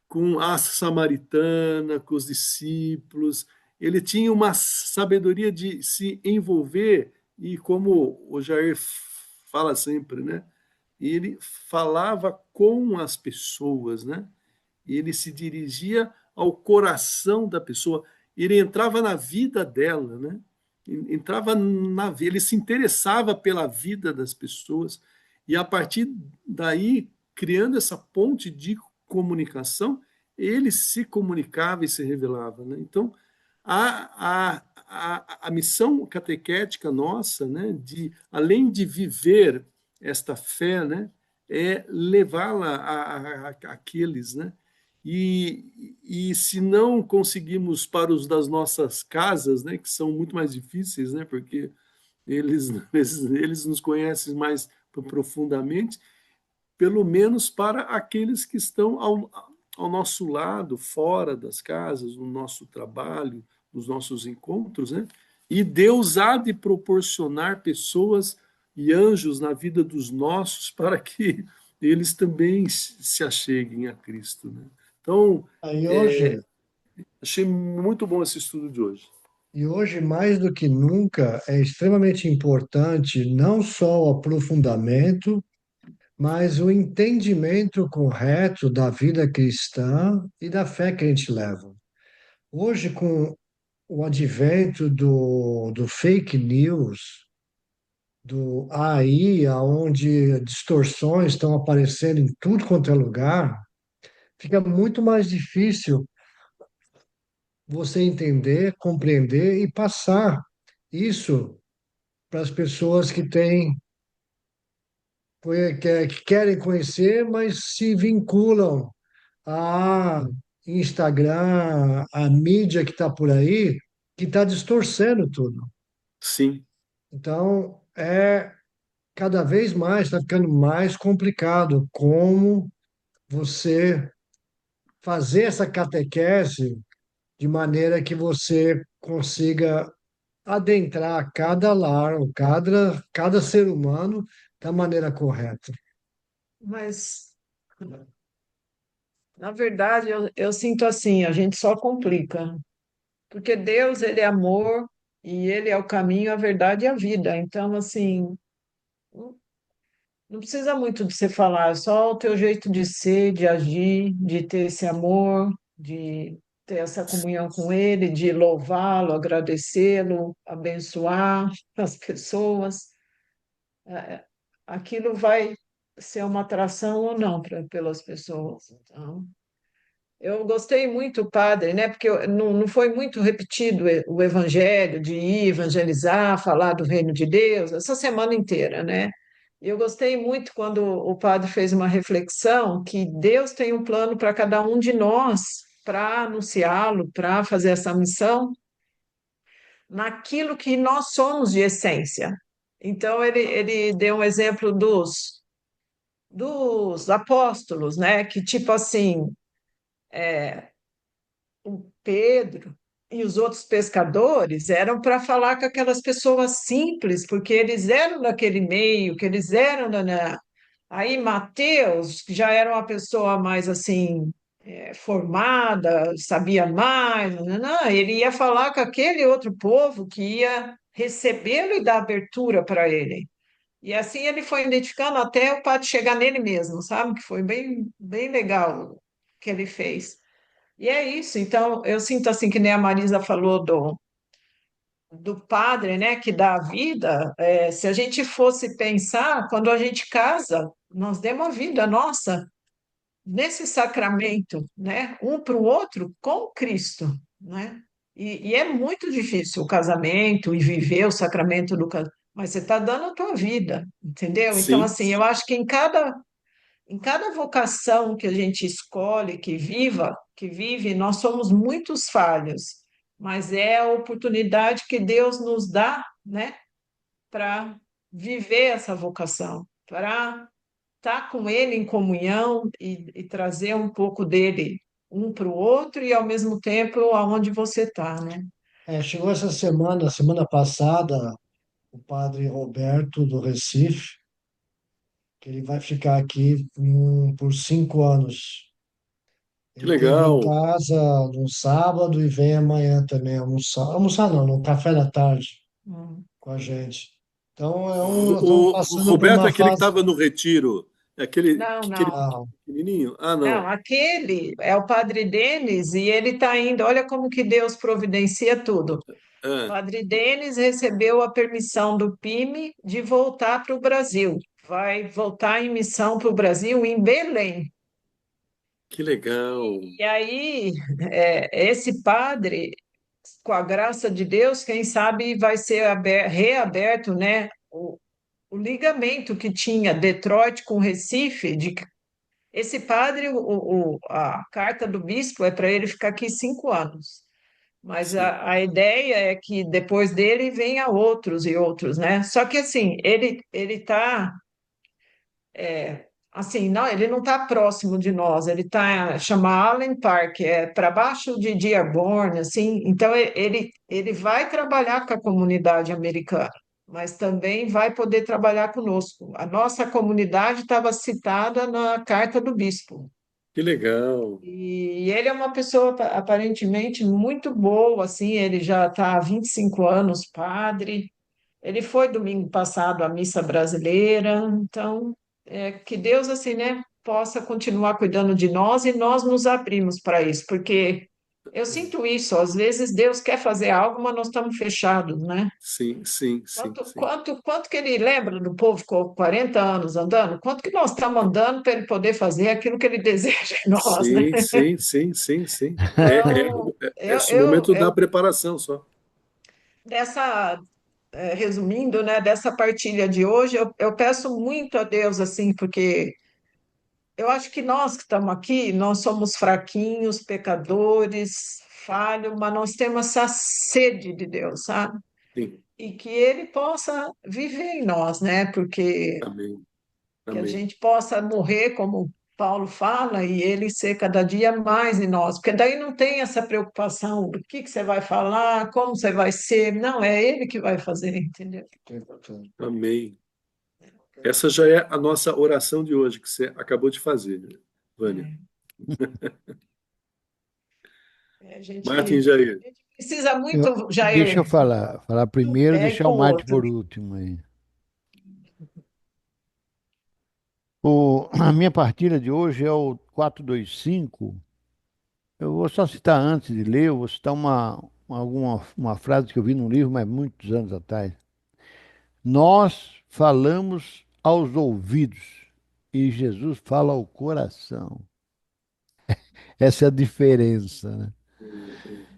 Com a samaritana, com os discípulos. Ele tinha uma sabedoria de se envolver, e como o Jair fala sempre, né? Ele falava com as pessoas, né? Ele se dirigia ao coração da pessoa, ele entrava na vida dela, né? Ele se interessava pela vida das pessoas, e a partir daí, criando essa ponte de comunicação, ele se comunicava e se revelava, né? Então, a missão catequética nossa, né, além de viver esta fé, né, é levá-la àqueles, né? E se não conseguimos para os das nossas casas, né, que são muito mais difíceis, né, porque eles nos conhecem mais profundamente, pelo menos para aqueles que estão ao nosso lado, fora das casas, no nosso trabalho, nos nossos encontros, né? E Deus há de proporcionar pessoas e anjos na vida dos nossos para que eles também se acheguem a Cristo, né? Então, Aí hoje, achei muito bom esse estudo de hoje. e hoje, mais do que nunca, é extremamente importante não só o aprofundamento, mas o entendimento correto da vida cristã e da fé que a gente leva. Hoje, com o advento do fake news, do AI, onde distorções estão aparecendo em tudo quanto é lugar, fica muito mais difícil você entender, compreender e passar isso para as pessoas que têm, que querem conhecer, mas se vinculam a Instagram, a mídia que está por aí, que está distorcendo tudo. Sim, Então, cada vez mais está ficando mais complicado como você fazer essa catequese de maneira que você consiga adentrar cada lar, ou cada ser humano da maneira correta. Mas, na verdade, eu sinto assim, a gente só complica. Porque Deus, ele é amor e ele é o caminho, a verdade e a vida. Então, assim, não não precisa muito de você falar, é só o teu jeito de ser, de agir, de ter esse amor, de ter essa comunhão com ele, de louvá-lo, agradecê-lo, abençoar as pessoas. É, aquilo vai ser uma atração ou não pelas pessoas. Então, eu gostei muito, padre, né? Porque não foi muito repetido o evangelho, de ir evangelizar, falar do reino de Deus, essa semana inteira, né? E eu gostei muito quando o padre fez uma reflexão que Deus tem um plano para cada um de nós, para anunciá-lo, para fazer essa missão, naquilo que nós somos de essência. Então, ele deu um exemplo dos apóstolos, né? Que, tipo assim, o Pedro e os outros pescadores eram para falar com aquelas pessoas simples, porque eles eram daquele meio, que eles eram Aí Mateus, que já era uma pessoa mais assim, formada, sabia mais, ele ia falar com aquele outro povo que ia recebê-lo e dar abertura para ele. E assim ele foi identificando até o padre chegar nele mesmo, sabe? Que foi bem, bem legal o que ele fez. E é isso, então eu sinto assim que nem a Marisa falou do padre, né, que dá a vida. Se a gente fosse pensar, quando a gente casa, nós demos a vida nossa nesse sacramento, né, um para o outro com Cristo, né? E é muito difícil o casamento e viver o sacramento do casamento, mas você está dando a tua vida, entendeu? Então, sim. assim, eu acho que em cada vocação que a gente escolhe, que vive, nós somos muitos falhos, mas é a oportunidade que Deus nos dá, né, para viver essa vocação, para estar com Ele em comunhão e trazer um pouco dele um para o outro e ao mesmo tempo aonde você está, né? Chegou essa semana passada, o padre Roberto do Recife, que ele vai ficar aqui por 5 anos. Que Ele esteve em legal. casa no sábado e vem amanhã também almoçar. Almoçar não, no café da tarde Hum. com a gente. Então, nós estamos O passando por Roberto é uma aquele que fase. estava no retiro, é Não, aquele não. Não, pequenininho? Ah, Não, não. aquele é o Padre Denis e ele está indo. Olha como que Deus providencia tudo. Ah, Padre Denis recebeu a permissão do PIME de voltar para o Brasil. Vai voltar em missão para o Brasil em Belém. que legal. E aí, esse padre, com a graça de Deus, quem sabe vai ser reaberto, né, o ligamento que tinha Detroit com Recife. Esse padre, a carta do bispo é para ele ficar aqui 5 anos. Mas Sim. a ideia é que depois dele venha outros e outros, né? Só que assim, ele está assim, não, ele não está próximo de nós, ele está chama Allen Park, é para baixo de Dearborn, assim. Então ele vai trabalhar com a comunidade americana, mas também vai poder trabalhar conosco. A nossa comunidade estava citada na carta do bispo. Que legal. E ele é uma pessoa aparentemente muito boa, assim, ele já está há 25 anos padre. Ele foi domingo passado à missa brasileira, então que Deus, assim, né, possa continuar cuidando de nós e nós nos abrimos para isso, porque eu sinto isso, às vezes Deus quer fazer algo, mas nós estamos fechados, né? Sim, sim, sim, Quanto, sim. quanto, quanto que ele lembra do povo com 40 anos andando? Quanto que nós estamos andando para ele poder fazer aquilo que ele deseja em nós, né? Sim, sim, sim, sim, sim. Então, É o momento da eu preparação só. dessa, resumindo, né, dessa partilha de hoje, eu peço muito a Deus, assim, porque eu acho que nós que estamos aqui, nós somos fraquinhos, pecadores, falhos, mas nós temos essa sede de Deus, sabe? Sim. E que Ele possa viver em nós, né? Porque Amém. que a Amém. gente possa morrer, como Paulo fala, e Ele ser cada dia mais em nós, porque daí não tem essa preocupação do que você vai falar, como você vai ser, não, é Ele que vai fazer, entendeu? Amém. Essa já é a nossa oração de hoje, que você acabou de fazer, Vânia. É, a Martin gente, Jair. a gente precisa Eu- muito, deixa eu Jair, falar um primeiro, pé deixar com o o mate outro. por último aí. A minha partilha de hoje é o 425. Eu vou só citar antes de ler, eu vou citar uma frase que eu vi num livro, mas muitos anos atrás. Nós falamos aos ouvidos e Jesus fala ao coração. Essa é a diferença, né?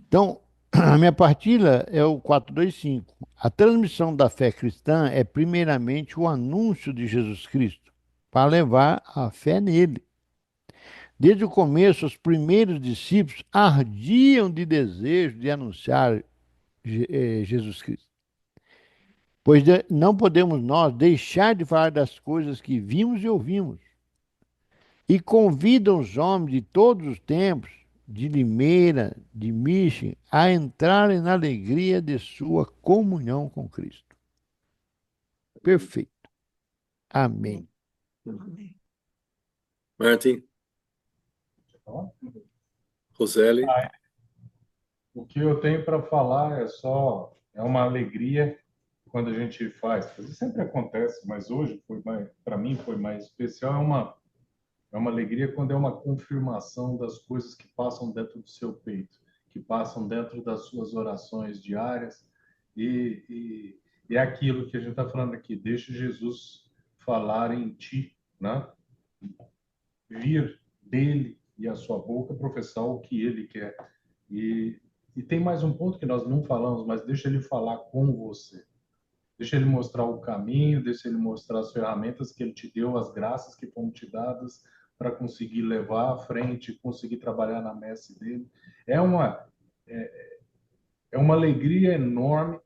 Então, a minha partilha é o 425. A transmissão da fé cristã é primeiramente o anúncio de Jesus Cristo, para levar a fé nele. Desde o começo, os primeiros discípulos ardiam de desejo de anunciar Jesus Cristo. Pois não podemos nós deixar de falar das coisas que vimos e ouvimos. E convidam os homens de todos os tempos, de Limeira, de Michigan, a entrarem na alegria de sua comunhão com Cristo. Perfeito. Amém. Amém. Martin, Ó, Roseli. o que eu tenho para falar é uma alegria quando a gente faz. Isso sempre acontece, mas hoje para mim foi mais especial. É uma alegria quando é uma confirmação das coisas que passam dentro do seu peito, que passam dentro das suas orações diárias. E é aquilo que a gente está falando aqui, deixa Jesus falar em ti, né? Vir dele e a sua boca professar o que ele quer. E, e tem mais um ponto que nós não falamos, mas deixa ele falar com você. Deixa ele mostrar o caminho, deixa ele mostrar as ferramentas que ele te deu, as graças que foram te dadas para conseguir levar à frente, conseguir trabalhar na messe dele. É uma, é uma alegria enorme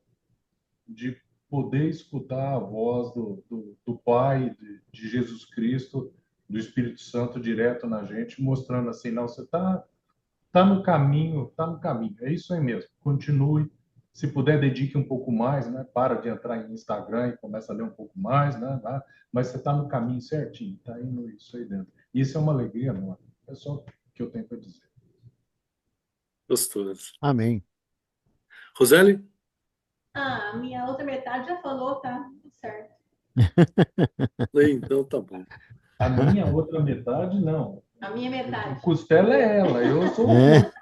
de poder escutar a voz do Pai, de Jesus Cristo, do Espírito Santo direto na gente, mostrando assim, não, você tá no caminho, tá no caminho. É isso aí mesmo. Continue. Se puder, dedique um pouco mais, né? Para de entrar em Instagram e começa a ler um pouco mais, né? Mas você está no caminho certinho, está indo isso aí dentro. Isso é uma alegria enorme. É só o que eu tenho para dizer. Gostoso. Amém. Roseli? Ah, a minha outra metade já falou, tá? Tudo certo. Então tá bom. A minha outra metade, não. A minha O metade. costela é ela, eu sou o É. outro.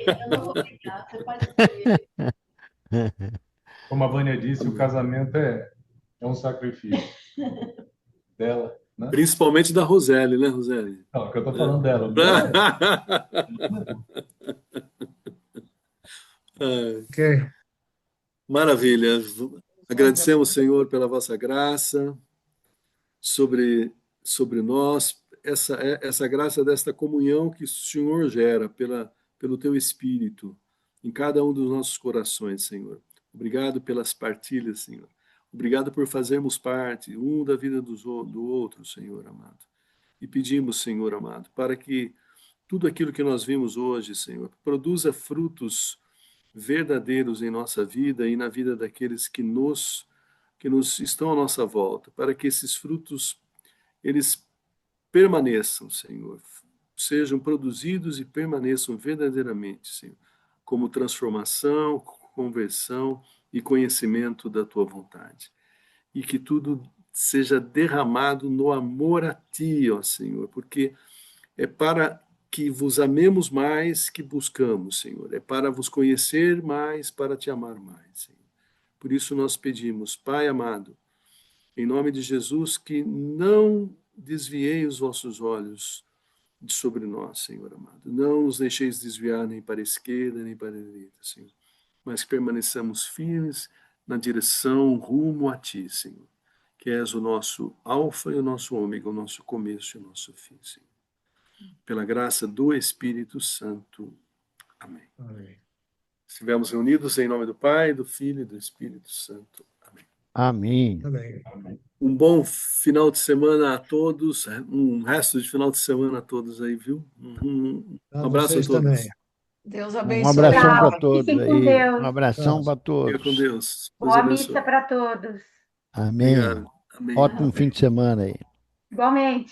Eu não vou brigar, você pode escolher. Como a Vânia disse, o casamento é um sacrifício dela, né? Principalmente da Roseli, né, Roseli? Não, que eu tô falando dela. O meu Ok. Maravilha. Agradecemos, Senhor, pela vossa graça sobre nós, essa graça desta comunhão que o Senhor gera pelo teu Espírito em cada um dos nossos corações, Senhor. Obrigado pelas partilhas, Senhor. Obrigado por fazermos parte um da vida do outro, Senhor amado. E pedimos, Senhor amado, para que tudo aquilo que nós vimos hoje, Senhor, produza frutos verdadeiros em nossa vida e na vida daqueles que nos estão à nossa volta, para que esses frutos eles permaneçam, Senhor, sejam produzidos e permaneçam verdadeiramente, Senhor, como transformação, conversão e conhecimento da tua vontade. e que tudo seja derramado no amor a Ti, ó Senhor, porque é para que vos amemos mais que buscamos, Senhor. É para vos conhecer mais, para Te amar mais, Senhor. Por isso nós pedimos, Pai amado, em nome de Jesus, que não desviei os vossos olhos de sobre nós, Senhor amado. Não os deixeis desviar nem para a esquerda, nem para a direita, Senhor. Mas que permaneçamos firmes na direção rumo a Ti, Senhor. Que és o nosso alfa e o nosso ômega, o nosso começo e o nosso fim, Senhor. Pela graça do Espírito Santo. Amém. Amém. Estivemos reunidos em nome do Pai, do Filho e do Espírito Santo. Amém. Amém. Amém. Um bom final de semana a todos, um resto de final de semana a todos aí, viu? Um A abraço a vocês todos. também. Deus Um abençoe. abração para Tchau, todos fiquem com aí. Deus. Um abração Tchau. para Fica com todos. Deus. Deus Boa abençoe. missa para todos. Amém. Obrigado. Amém. Ótimo fim de semana aí. Igualmente.